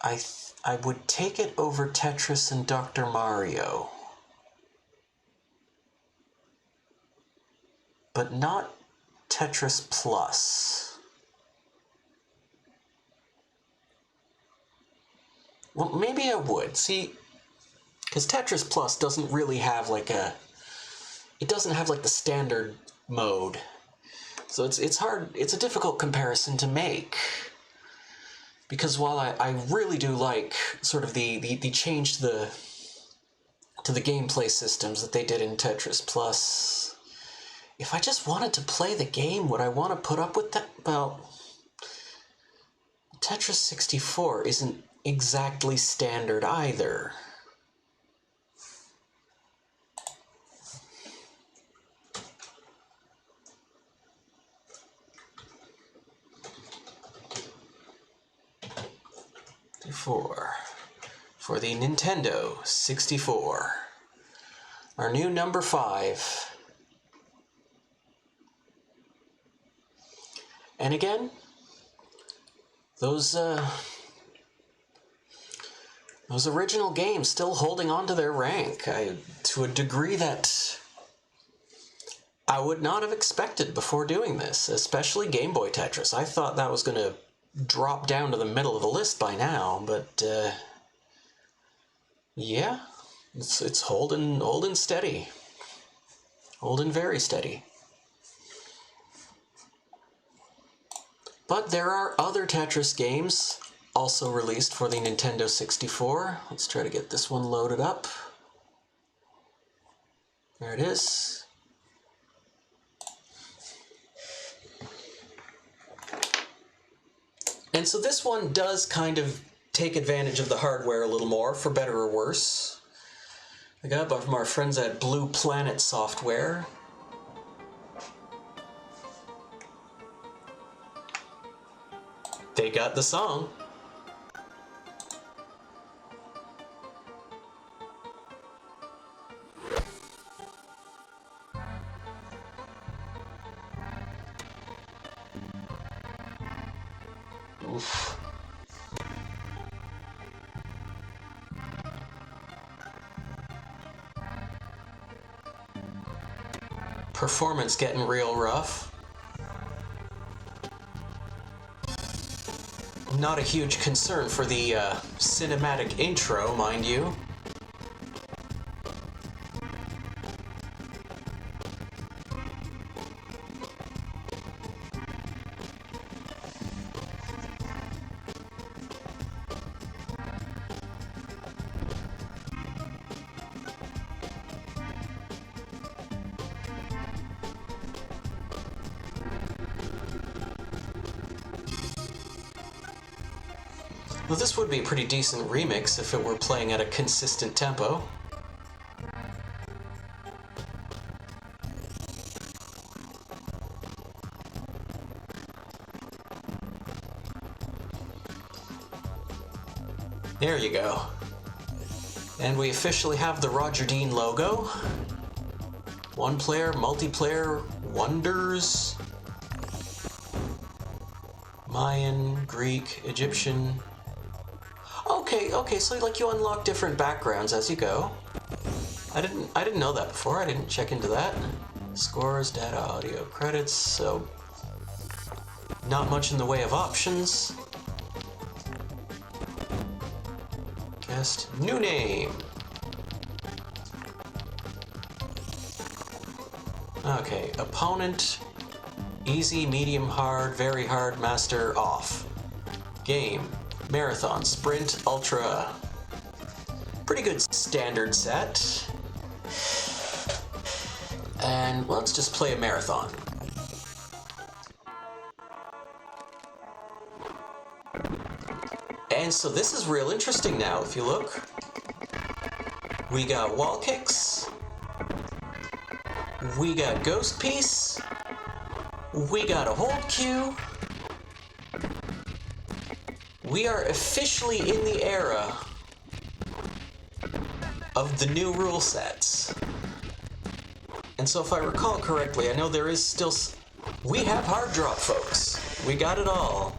I would take it over Tetris and Dr. Mario. But not Tetris Plus. Well, maybe I would. See, because Tetris Plus doesn't really have like it doesn't have like the standard mode. So it's hard, it's a difficult comparison to make. Because while I really do like sort of the change to the gameplay systems that they did in Tetris Plus, if I just wanted to play the game, would I want to put up with that? Well, Tetris 64 isn't exactly standard either. 64 for the Nintendo 64. Our new number 5. And again, those original games still holding on to their rank to a degree that I would not have expected before doing this, especially Game Boy Tetris. I thought that was going to drop down to the middle of the list by now, but yeah, it's holding steady, holding very steady. But there are other Tetris games also released for the Nintendo 64. Let's try to get this one loaded up. There it is. And so this one does kind of take advantage of the hardware a little more, for better or worse. I got it from our friends at Blue Planet Software. They got the song. Oof. Performance getting real rough. Not a huge concern for the cinematic intro, mind you. Well, this would be a pretty decent remix if it were playing at a consistent tempo. There you go. And we officially have the Roger Dean logo. One player, multiplayer, wonders. Mayan, Greek, Egyptian. Okay, so like you unlock different backgrounds as you go. I didn't know that before. I didn't check into that. Scores, data, audio, credits, so not much in the way of options. Guest, new name. Okay, opponent, easy, medium, hard, very hard, master, off. Game. Marathon, Sprint, Ultra. Pretty good standard set. And let's just play a marathon. And so this is real interesting now, if you look. We got wall kicks. We got ghost piece. We got a hold cue. We are officially in the era of the new rule sets. And so if I recall correctly, I know there is still... We have hard drop, folks. We got it all.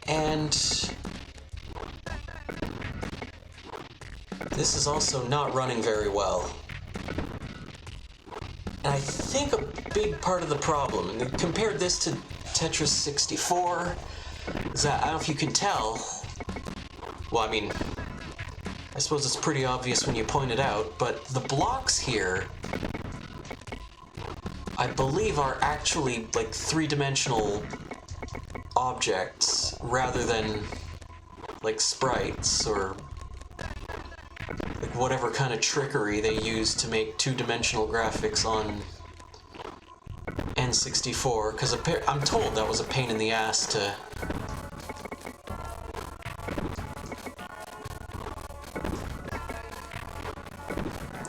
And this is also not running very well. And I think a big part of the problem, and compared this to Tetris 64, is that, I don't know if you can tell, well, I mean, I suppose it's pretty obvious when you point it out, but the blocks here, I believe, are actually like three-dimensional objects rather than like sprites or like whatever kind of trickery they use to make two-dimensional graphics on N64, because I'm told that was a pain in the ass to...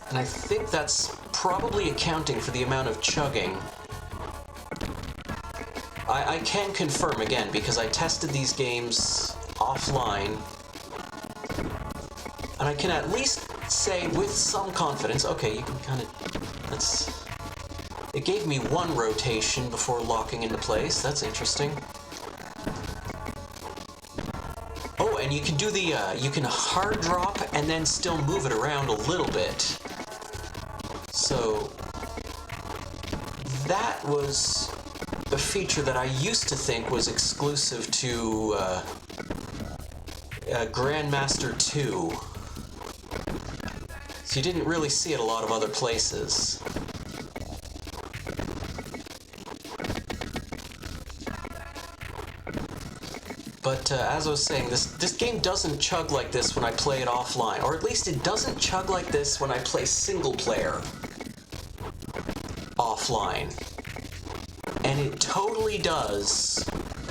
And I think that's probably accounting for the amount of chugging I can confirm again, because I tested these games offline, and I can at least say with some confidence, okay, you can kind of, it gave me one rotation before locking into place. That's interesting. Oh, and you can do the, you can hard drop and then still move it around a little bit. So, that was a feature that I used to think was exclusive to Grandmaster 2. So you didn't really see it a lot of other places. But as I was saying, this game doesn't chug like this when I play it offline. Or at least it doesn't chug like this when I play single player offline. And it totally does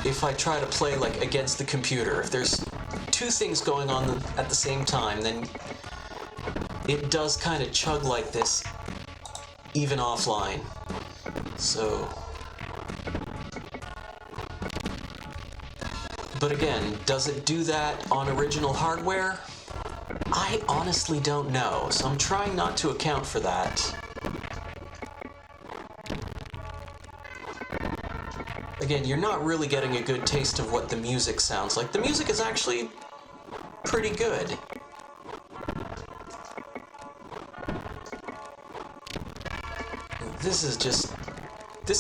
if I try to play like against the computer. If there's two things going on at the same time, then it does kind of chug like this even offline. So... But again, does it do that on original hardware? I honestly don't know, so I'm trying not to account for that. Again, you're not really getting a good taste of what the music sounds like. The music is actually pretty good. This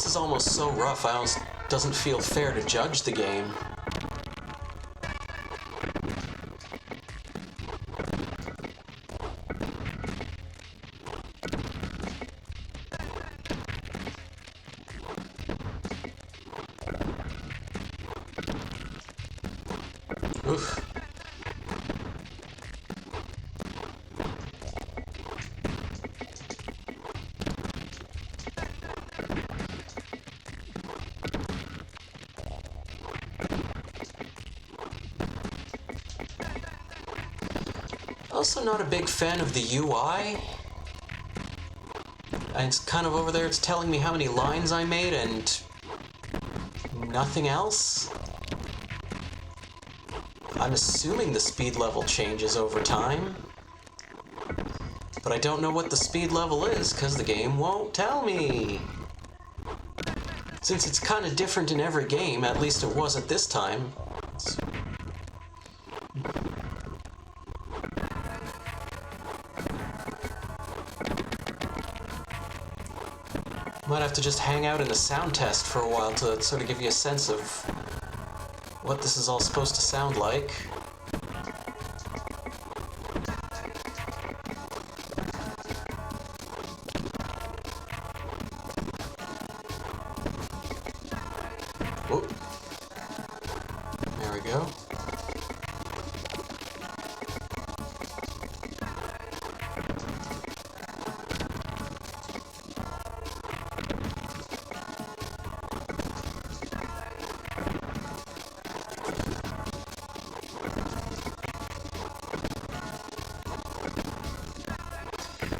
is almost so rough, I almost doesn't feel fair to judge the game. Oof. Also not a big fan of the UI. And it's kind of over there, it's telling me how many lines I made and nothing else. I'm assuming the speed level changes over time, but I don't know what the speed level is because the game won't tell me. Since it's kind of different in every game, at least it was at this time. Might have to just hang out in the sound test for a while to sort of give you a sense of what this is all supposed to sound like. Whoop. There we go.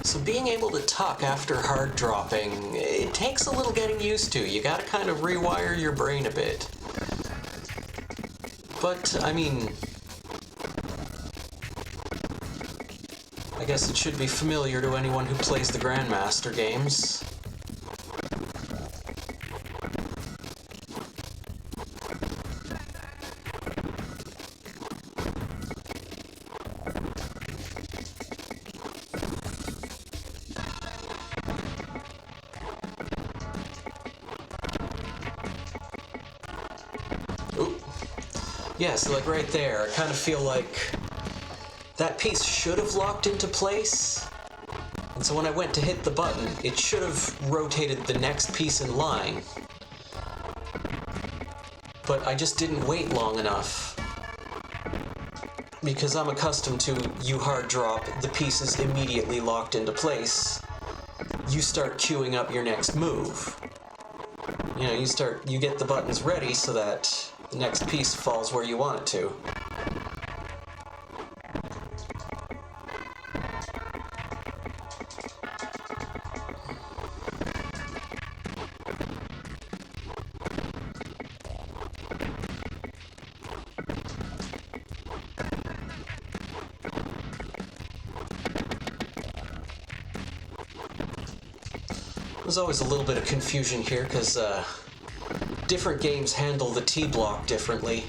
So being able to tuck after hard dropping, it takes a little getting used to. You gotta kind of rewire your brain a bit. But, I mean, I guess it should be familiar to anyone who plays the Grandmaster games. Yeah, so like right there, I kind of feel like that piece should have locked into place. And so when I went to hit the button, it should have rotated the next piece in line. But I just didn't wait long enough. Because I'm accustomed to, you hard drop, the piece is immediately locked into place. You start queuing up your next move. You know, you get the buttons ready so that the next piece falls where you want it to. There's always a little bit of confusion here because different games handle the T block differently,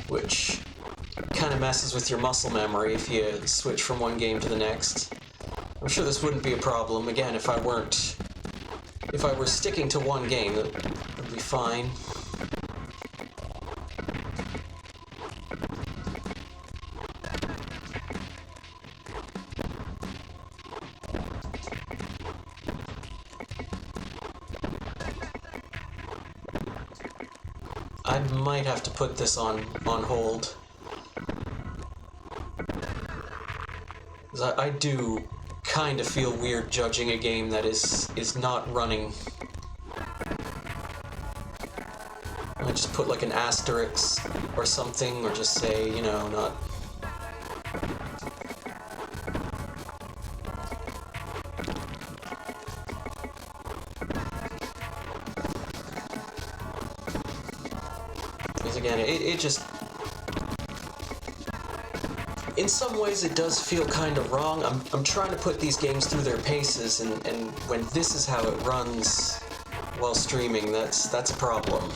which kind of messes with your muscle memory if you switch from one game to the next. I'm sure this wouldn't be a problem, again, if I were sticking to one game, that would be fine. I might have to put this on hold. I do kind of feel weird judging a game that is not running. I just put like an asterisk or something, or just say, you know, not. Because again, it just. In some ways, it does feel kind of wrong. I'm trying to put these games through their paces, and when this is how it runs while streaming, that's a problem.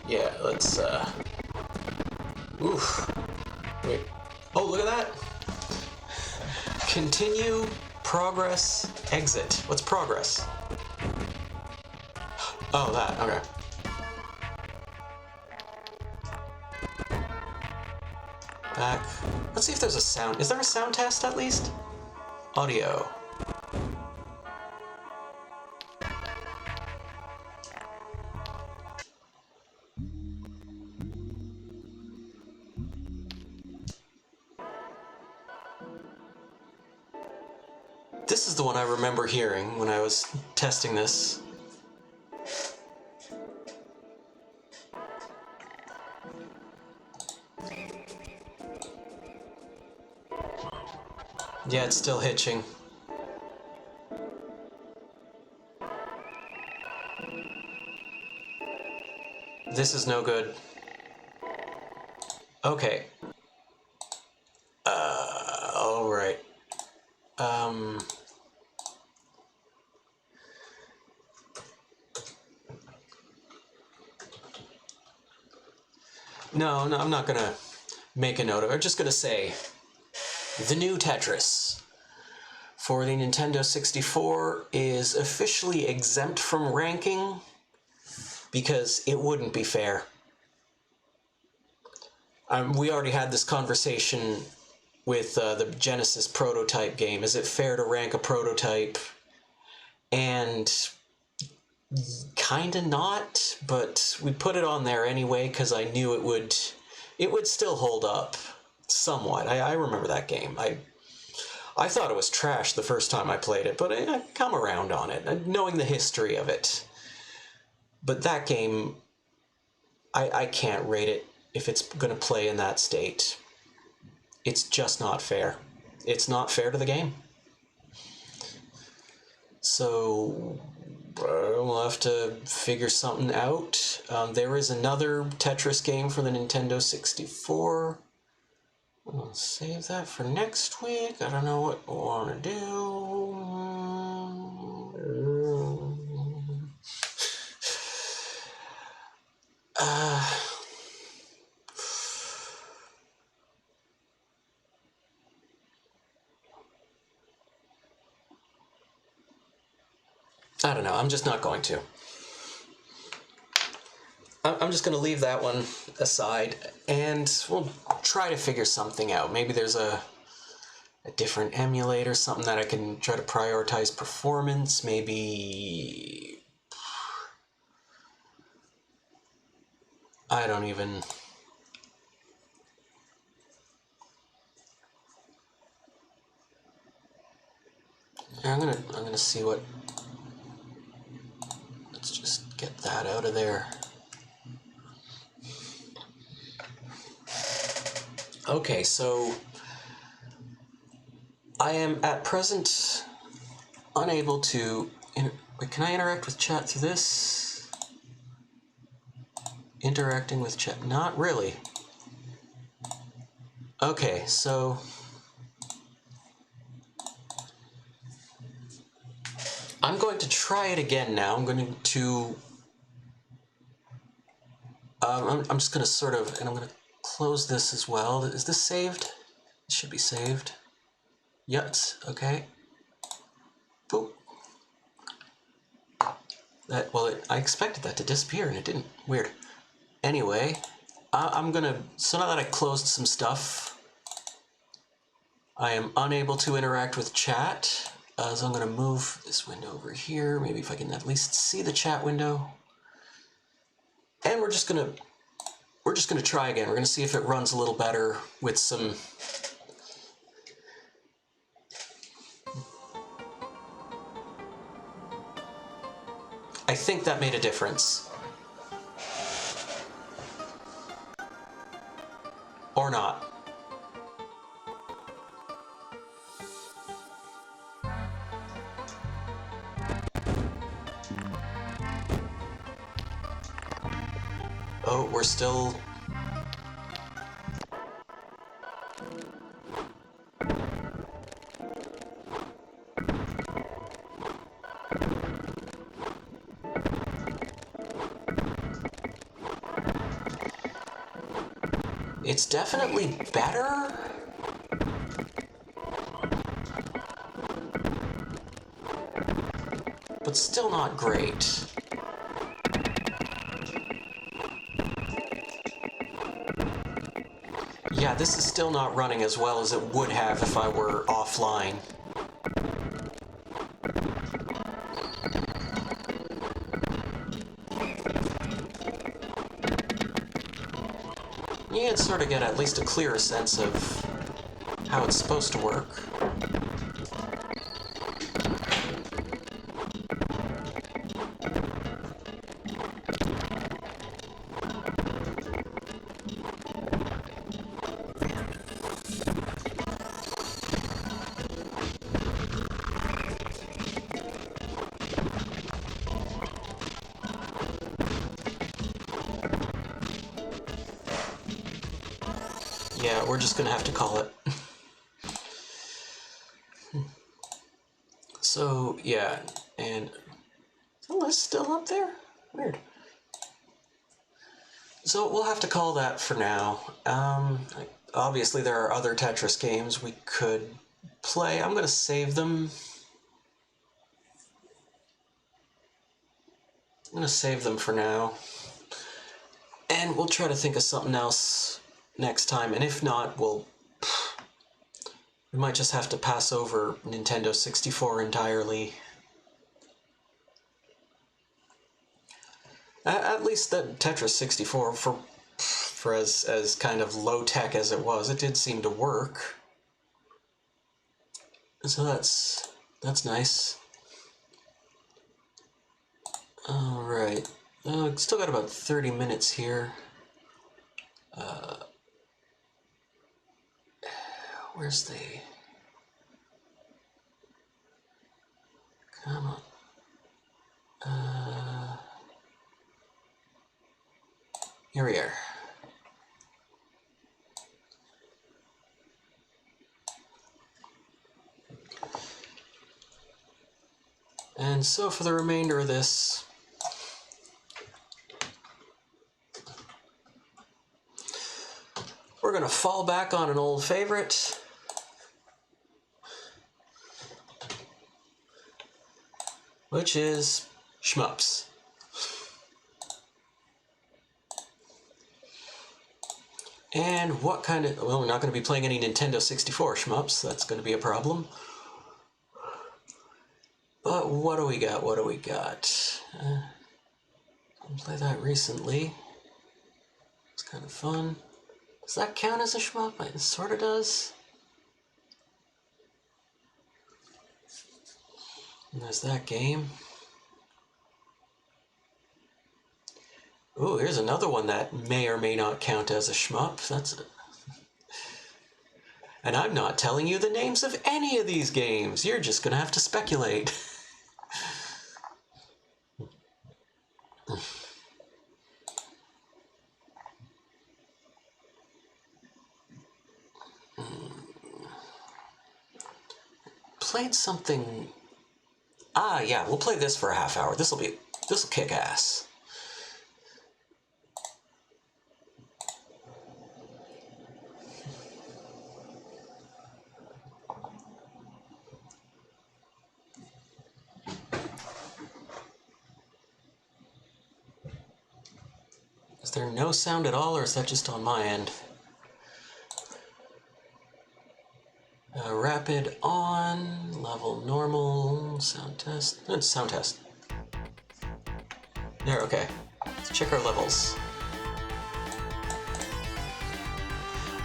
Yeah, let's, oof. Wait. Oh, look at that! Continue, progress, exit. What's progress? Oh, that, okay. Back. Let's see if there's a sound. Is there a sound test at least? Audio. This is the one I remember hearing when I was testing this. Yeah, it's still hitching. This is no good. Okay. Alright. No, I'm not gonna make a note of it. I'm just gonna say, the new Tetris for the Nintendo 64 is officially exempt from ranking because it wouldn't be fair. We already had this conversation with the Genesis prototype game. Is it fair to rank a prototype? And kinda not, but we put it on there anyway because I knew it would still hold up somewhat. I remember that game. I thought it was trash the first time I played it, but I come around on it, knowing the history of it. But that game, I can't rate it if it's going to play in that state. It's just not fair. It's not fair to the game. So we'll have to figure something out. There is another Tetris game for the Nintendo 64. I'll save that for next week. I don't know what I want to do. I don't know. I'm just not going to. I'm just gonna leave that one aside, and we'll try to figure something out. Maybe there's a different emulator, something that I can try to prioritize performance. Maybe I don't even. I'm gonna see what. Let's just get that out of there. Okay, so I am at present unable to. Wait, can I interact with chat through this? Interacting with chat? Not really. Okay, so I'm going to try it again now. I'm going to. I'm just going to sort of, and I'm going to close this as well. Is this saved? It should be saved. Yes. Okay. Boop. That, well, I expected that to disappear and it didn't. Weird. Anyway, I'm gonna. So now that I closed some stuff, I am unable to interact with chat. So I'm gonna move this window over here. Maybe if I can at least see the chat window. And we're just gonna try again. We're gonna see if it runs a little better with some. I think that made a difference. Or not. Oh, we're still. It's definitely better. But still not great. Yeah, this is still not running as well as it would have if I were offline. You can sort of get at least a clearer sense of how it's supposed to work. Yeah, we're just gonna have to call it. So, yeah, and... Oh, it's still up there? Weird. So we'll have to call that for now. Obviously there are other Tetris games we could play. I'm gonna save them. I'm gonna save them for now. And we'll try to think of something else next time, and if not, we might just have to pass over Nintendo 64 entirely. At least that Tetris 64, for as kind of low-tech as it was, it did seem to work. So that's nice. Alright. Still got about 30 minutes here. Where's the... Come on. Here we are. And so for the remainder of this, we're going to fall back on an old favorite. Which is shmups. And what kind of... Well, we're not going to be playing any Nintendo 64 shmups. That's going to be a problem. But what do we got? What do we got? I played that recently. It's kind of fun. Does that count as a shmup? It sort of does. And there's that game. Ooh, here's another one that may or may not count as a shmup. That's it. And I'm not telling you the names of any of these games. You're just gonna have to speculate. Played something... Ah, yeah, we'll play this for a half hour. This'll kick ass. Is there no sound at all, or is that just on my end? Rapid on, level normal, sound test. Sound test. There, okay. Let's check our levels.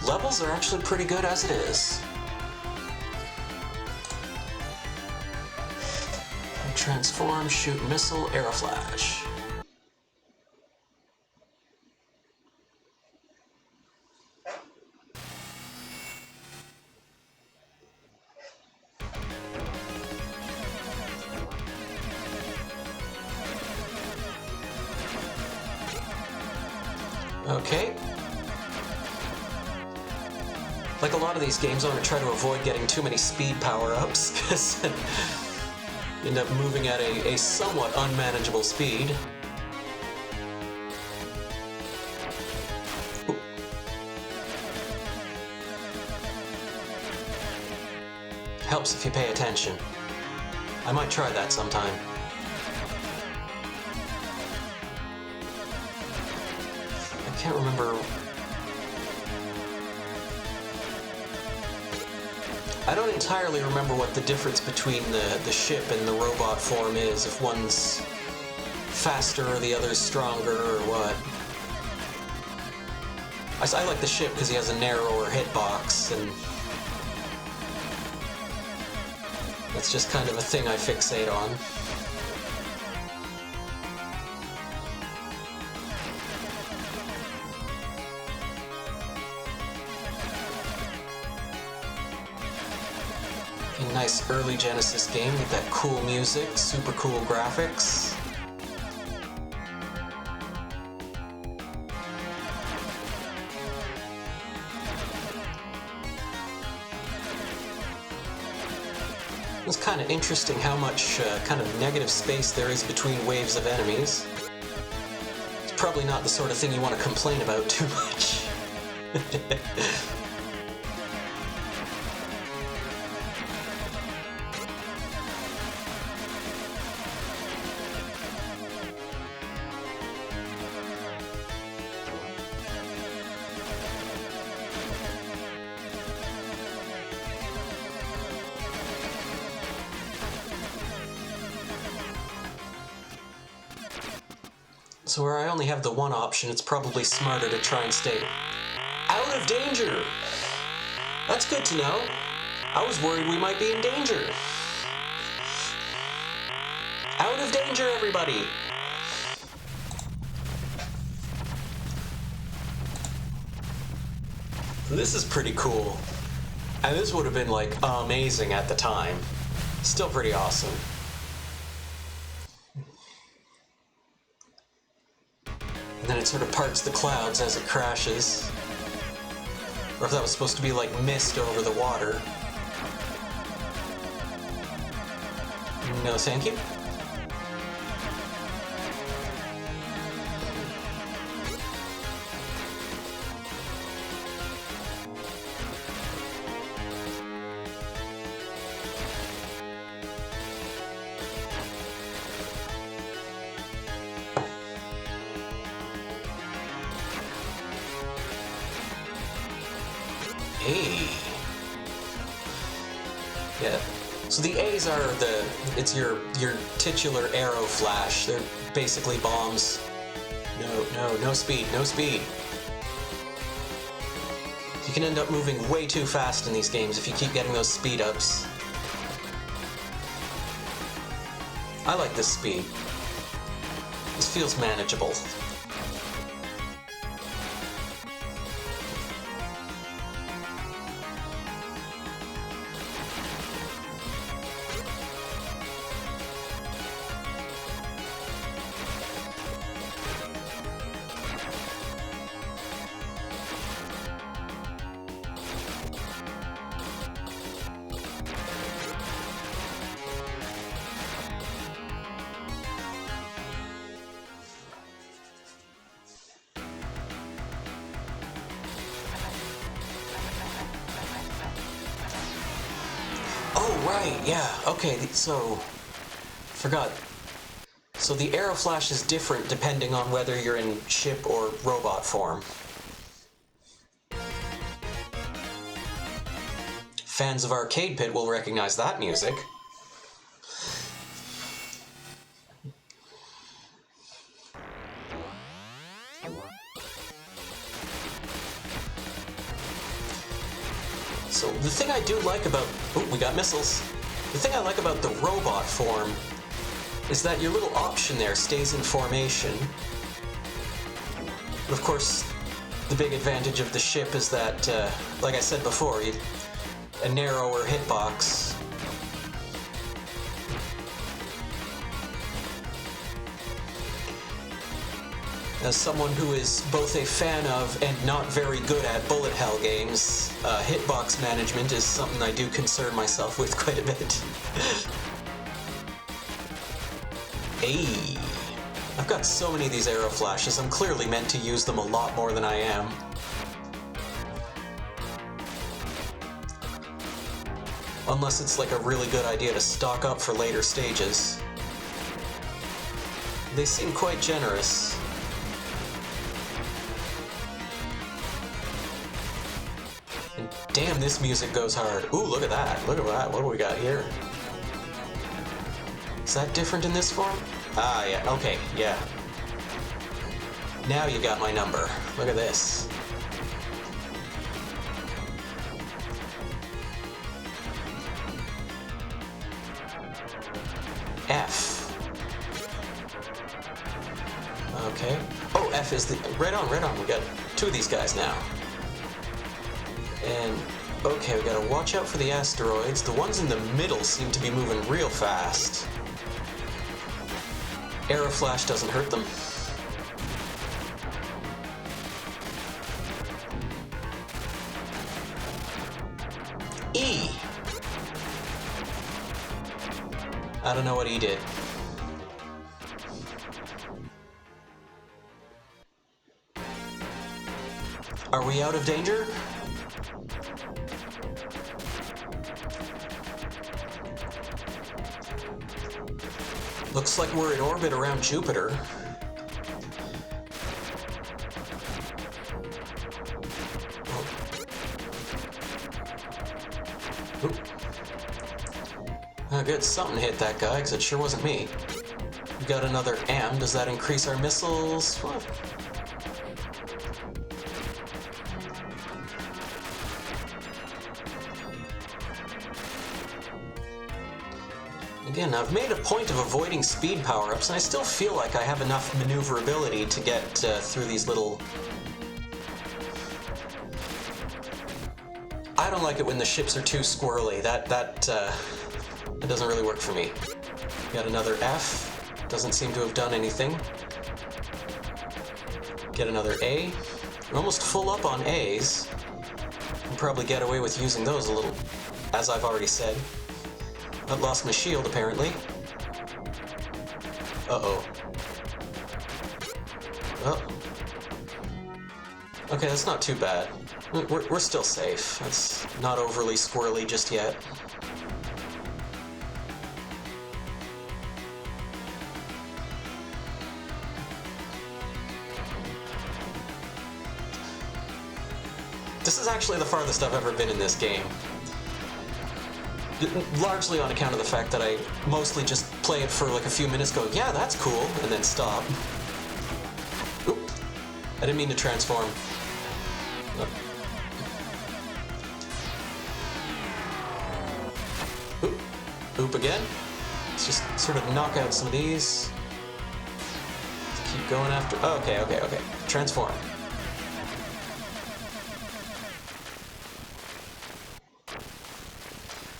Levels are actually pretty good as it is. Transform, shoot missile, arrow flash. Okay. Like a lot of these games, I'm going to try to avoid getting too many speed power-ups, because you end up moving at a somewhat unmanageable speed. Ooh. Helps if you pay attention. I might try that sometime. I can't remember... I don't entirely remember what the difference between the ship and the robot form is, if one's faster or the other's stronger or what. I like the ship because he has a narrower hitbox, and that's just kind of a thing I fixate on. A nice early Genesis game with that cool music, super cool graphics. It's kind of interesting how much kind of negative space there is between waves of enemies. It's probably not the sort of thing you want to complain about too much. So where I only have the one option, it's probably smarter to try and stay out of danger. That's good to know. I was worried we might be in danger. Out of danger, everybody! This is pretty cool. And this would have been, like, amazing at the time. Still pretty awesome. And then it sort of parts the clouds as it crashes. Or if that was supposed to be like mist over the water. No, thank you. Hey. Yeah. So the A's are it's your titular arrow flash. They're basically bombs. No speed, no speed. You can end up moving way too fast in these games if you keep getting those speed ups. I like this speed. This feels manageable. Oh, right, yeah, okay, so... Forgot. So the arrow flash is different depending on whether you're in ship or robot form. Fans of Arcade Pit will recognize that music. So the thing I do like about... Oh, we got missiles. The thing I like about the robot form is that your little option there stays in formation. But of course, the big advantage of the ship is that, like I said before, a narrower hitbox. As someone who is both a fan of and not very good at bullet hell games, hitbox management is something I do concern myself with quite a bit. Hey! I've got so many of these arrow flashes, I'm clearly meant to use them a lot more than I am. Unless it's like a really good idea to stock up for later stages. They seem quite generous. And damn, this music goes hard. Ooh, look at that. Look at that. What do we got here? Is that different in this form? Ah, yeah. Okay, yeah. Now you got my number. Look at this. F. Okay. Oh, F is the... Right on, right on. We got two of these guys now. And... Okay, we gotta watch out for the asteroids. The ones in the middle seem to be moving real fast. Arrow Flash doesn't hurt them. E! I don't know what E did. Are we out of danger? Looks like we're in orbit around Jupiter. Oh. Oh, good, something hit that guy, because it sure wasn't me. We got another M. Does that increase our missiles? What? Again, I've made a point of avoiding speed power-ups, and I still feel like I have enough maneuverability to get through these little... I don't like it when the ships are too squirrely. That doesn't really work for me. Got another F. Doesn't seem to have done anything. Get another A. We're almost full up on A's. Can probably get away with using those a little, as I've already said. I've lost my shield, apparently. Uh-oh. Oh. Okay, that's not too bad. We're still safe. It's not overly squirrely just yet. This is actually the farthest I've ever been in this game. Largely on account of the fact that I mostly just play it for like a few minutes, go, yeah, that's cool, and then stop. Oop. I didn't mean to transform. Oop. Oop again. Let's just sort of knock out some of these. Let's keep going after... Oh, okay. Transform.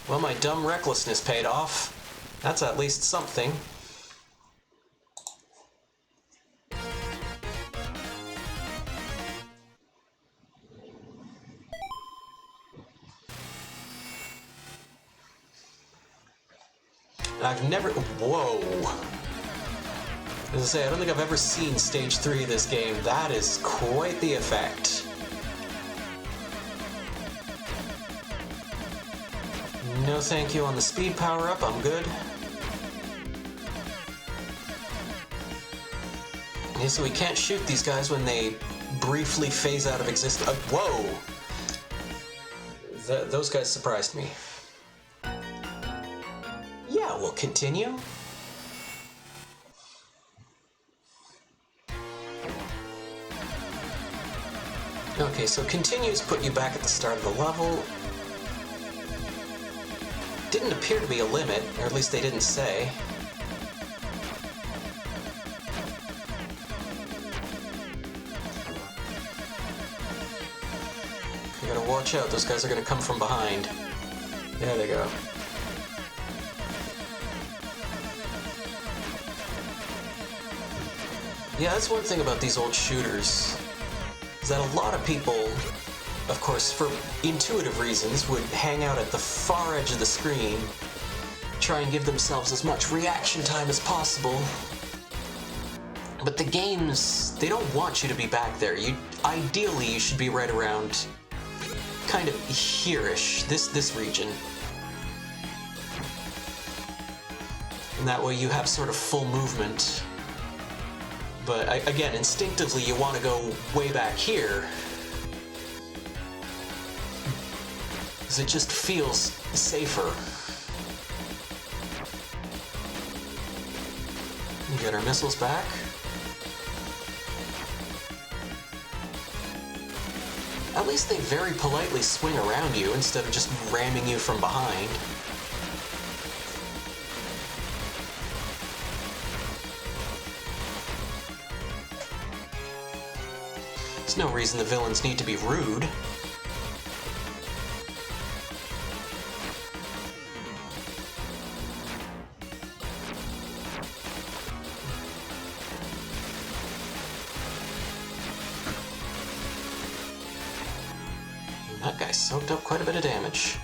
Well, my dumb recklessness paid off. That's at least something. I've never... Whoa. As I say, I don't think I've ever seen Stage 3 of this game. That is quite the effect. No thank you on the speed power-up, I'm good. Okay, so we can't shoot these guys when they briefly phase out of existence. Whoa! Those guys surprised me. Yeah, we'll continue. Okay, so continues put you back at the start of the level. Didn't appear to be a limit, or at least they didn't say. You gotta watch out, those guys are gonna come from behind. There they go. Yeah, that's one thing about these old shooters, is that a lot of people, of course, for intuitive reasons, would hang out at the far edge of the screen, try and give themselves as much reaction time as possible. But the games, they don't want you to be back there. Ideally, you should be right around, kind of here-ish, this region. And that way you have sort of full movement. But again, instinctively, you want to go way back here, because it just feels safer. We get our missiles back. At least they very politely swing around you instead of just ramming you from behind. There's no reason the villains need to be rude. That guy soaked up quite a bit of damage.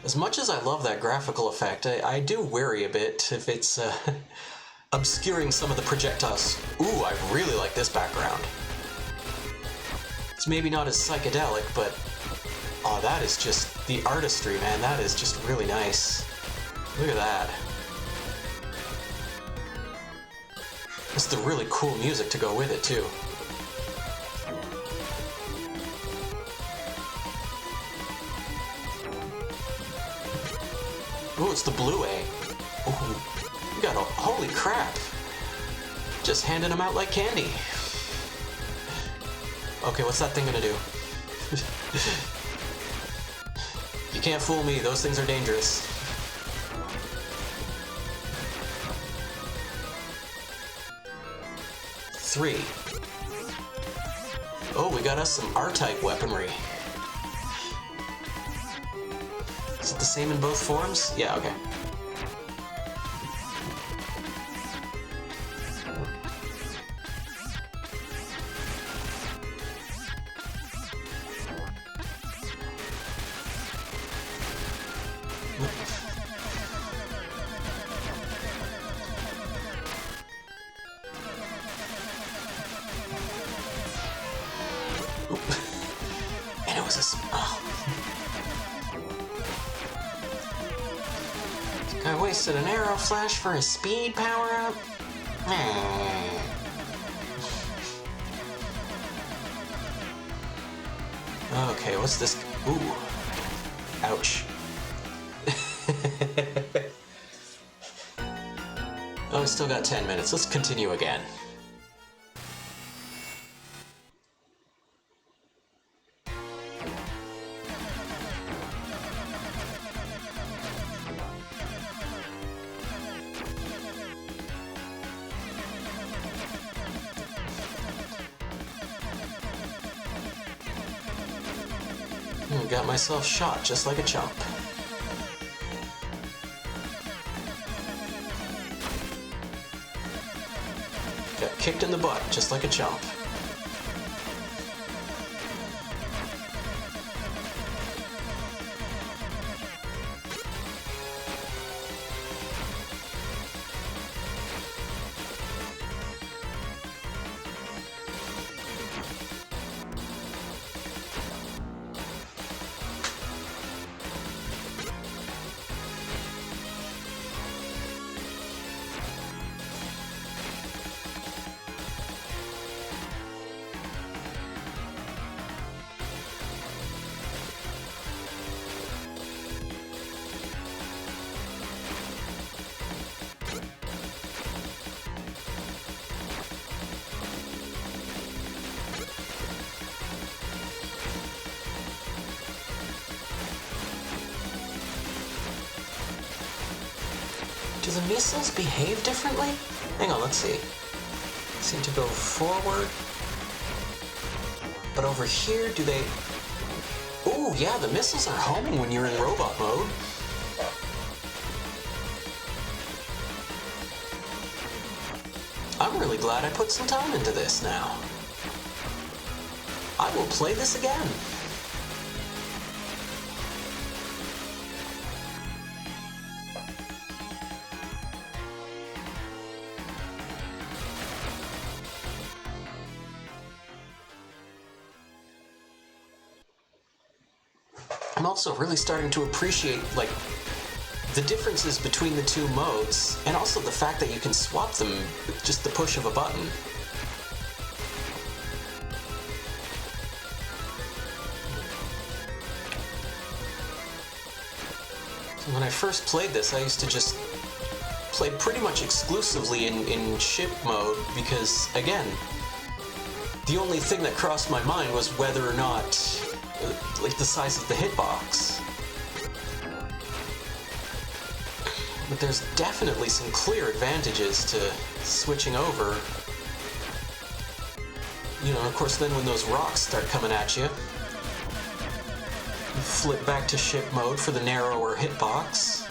As much as I love that graphical effect, I do worry a bit if it's obscuring some of the projectiles. Ooh, I really like this background. It's maybe not as psychedelic, but oh, that is just the artistry, man. That is just really nice. Look at that. It's the really cool music to go with it, too. Ooh, it's the Blue A. Ooh, you got a... Holy crap. Just handing them out like candy. Okay, what's that thing gonna do? You can't fool me, those things are dangerous. Three. Oh, we got us some R-type weaponry. Is it the same in both forms? Yeah, okay. And it was a... Oh. I wasted an arrow flash for a speed power-up? Okay, what's this? Ooh. Ouch. Oh, I still got 10 minutes. Let's continue again. Got myself shot just like a chump. Got kicked in the butt just like a chump. Do the missiles behave differently? Hang on, let's see. Seem to go forward. But over here, do they... Ooh, yeah, the missiles are homing when you're in robot mode. I'm really glad I put some time into this now. I will play this again. I'm also really starting to appreciate, like, the differences between the two modes, and also the fact that you can swap them with just the push of a button. So when I first played this, I used to just play pretty much exclusively in ship mode, because, again, the only thing that crossed my mind was whether or not, like, the size of the hitbox. But there's definitely some clear advantages to switching over. You know, of course, then when those rocks start coming at you, you flip back to ship mode for the narrower hitbox.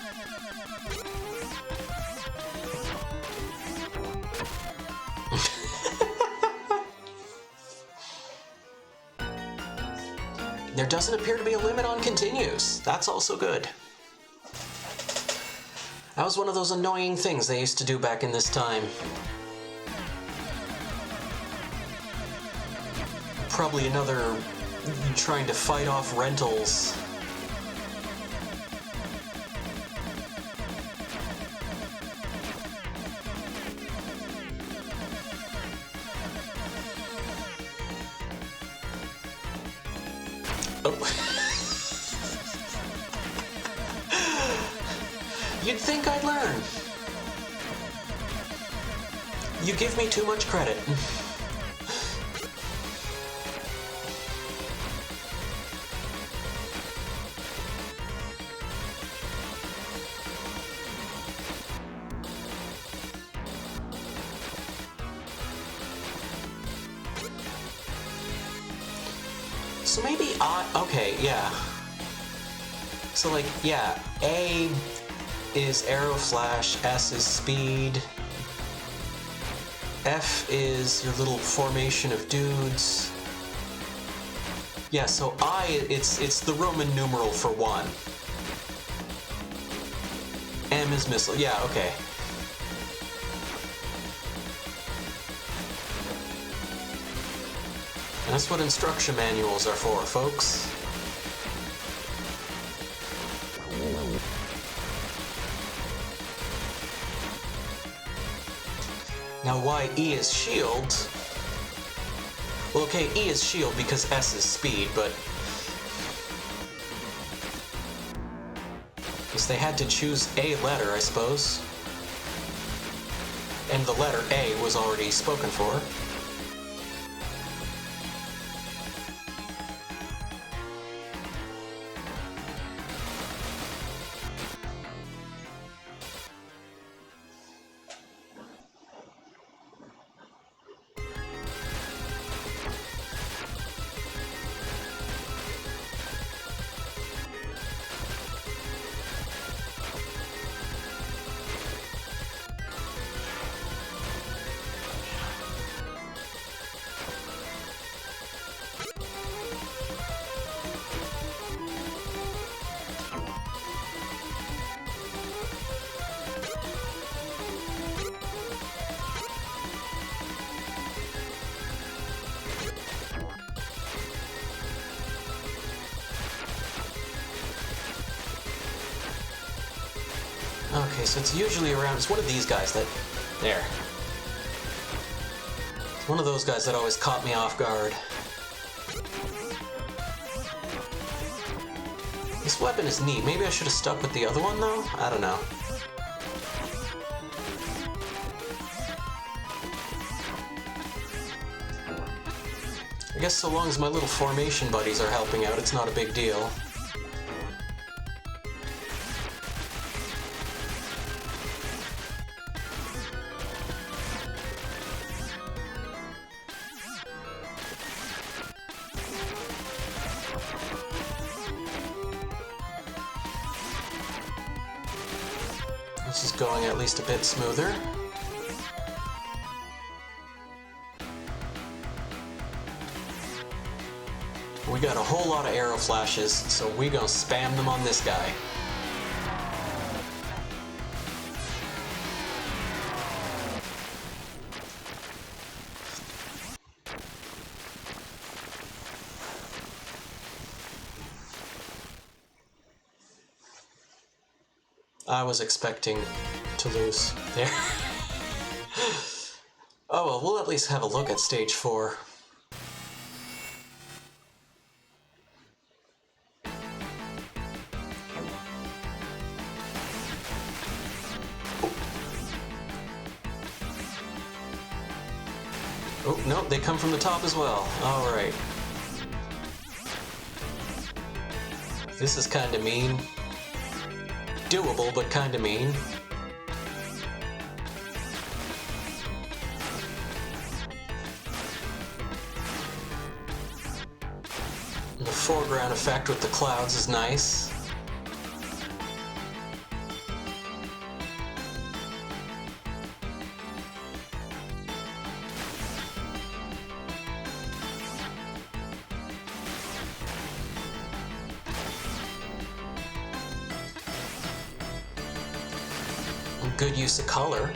There doesn't appear to be a limit on continues. That's also good. That was one of those annoying things they used to do back in this time. Probably another trying to fight off rentals. You'd think I'd learn. You give me too much credit. So maybe okay, yeah. So like, yeah, A is arrow flash, S is speed, F is your little formation of dudes. Yeah, so I, it's the Roman numeral for 1. M is missile, yeah, okay. And that's what instruction manuals are for, folks. Now why E is shield? Well, okay, E is shield because S is speed, but guess they had to choose a letter, I suppose. And the letter A was already spoken for. Okay, so it's usually around, it's one of these guys that, there. It's one of those guys that always caught me off guard. This weapon is neat. Maybe I should have stuck with the other one, though? I don't know. I guess so long as my little formation buddies are helping out, it's not a big deal. This is going at least a bit smoother. We got a whole lot of arrow flashes, so we gonna spam them on this guy. I was expecting to lose there. Oh well, we'll at least have a look at stage 4. Oh, no, they come from the top as well. Alright. This is kinda mean. Doable, but kinda mean. The foreground effect with the clouds is nice. Good use of color.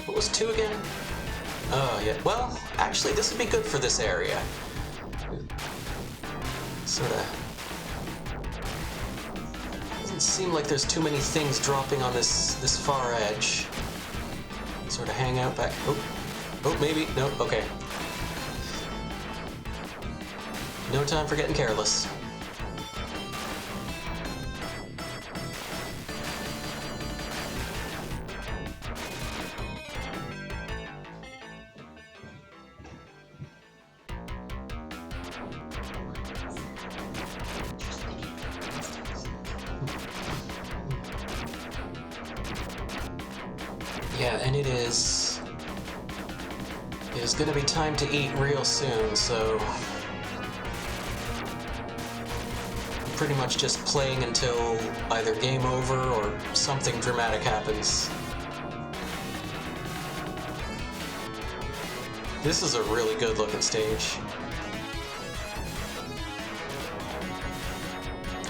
What was 2 again? Oh, yeah. Well, actually, this would be good for this area. Sorta. Doesn't seem like there's too many things dropping on this far edge. Sort of hang out back. Oh, maybe. No, okay. No time for getting careless. Yeah, and it is gonna be time to eat real soon, so I'm pretty much just playing until either game over or something dramatic happens. This is a really good looking stage.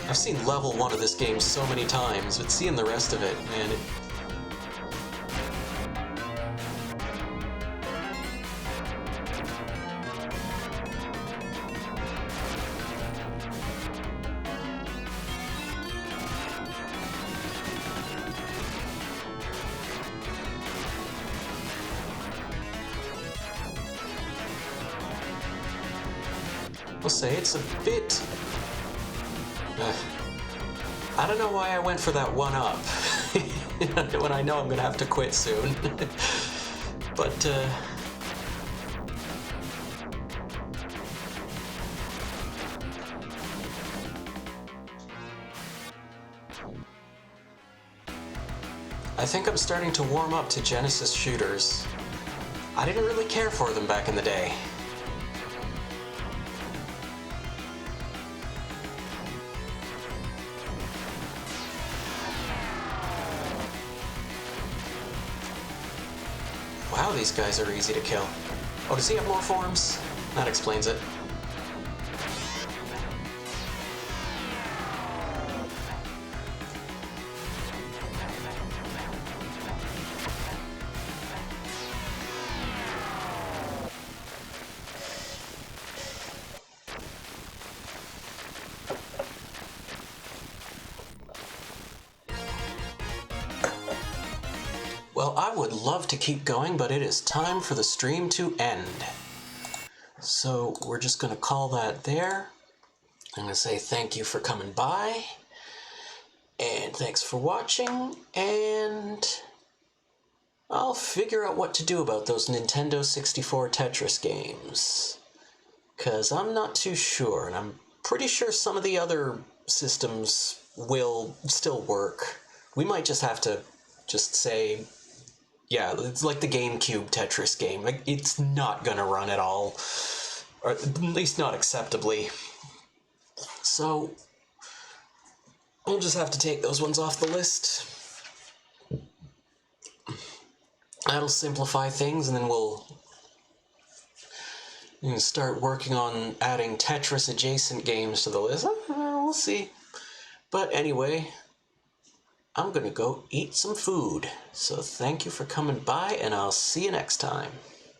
I've seen level 1 of this game so many times, but seeing the rest of it, man, will say it's a bit... I don't know why I went for that one up when I know I'm gonna have to quit soon. But I think I'm starting to warm up to Genesis shooters. I didn't really care for them back in the day. Wow, these guys are easy to kill. Oh, does he have more forms? That explains it. Well, I would love to keep going, but it is time for the stream to end. So we're just going to call that there. I'm going to say thank you for coming by, and thanks for watching, and I'll figure out what to do about those Nintendo 64 Tetris games, because I'm not too sure, and I'm pretty sure some of the other systems will still work. We might just have to just say, yeah, it's like the GameCube Tetris game. Like, it's not gonna run at all, or at least not acceptably. So we'll just have to take those ones off the list. That'll simplify things, and then we'll start working on adding Tetris adjacent games to the list. We'll see. But anyway, I'm gonna go eat some food. So thank you for coming by, and I'll see you next time.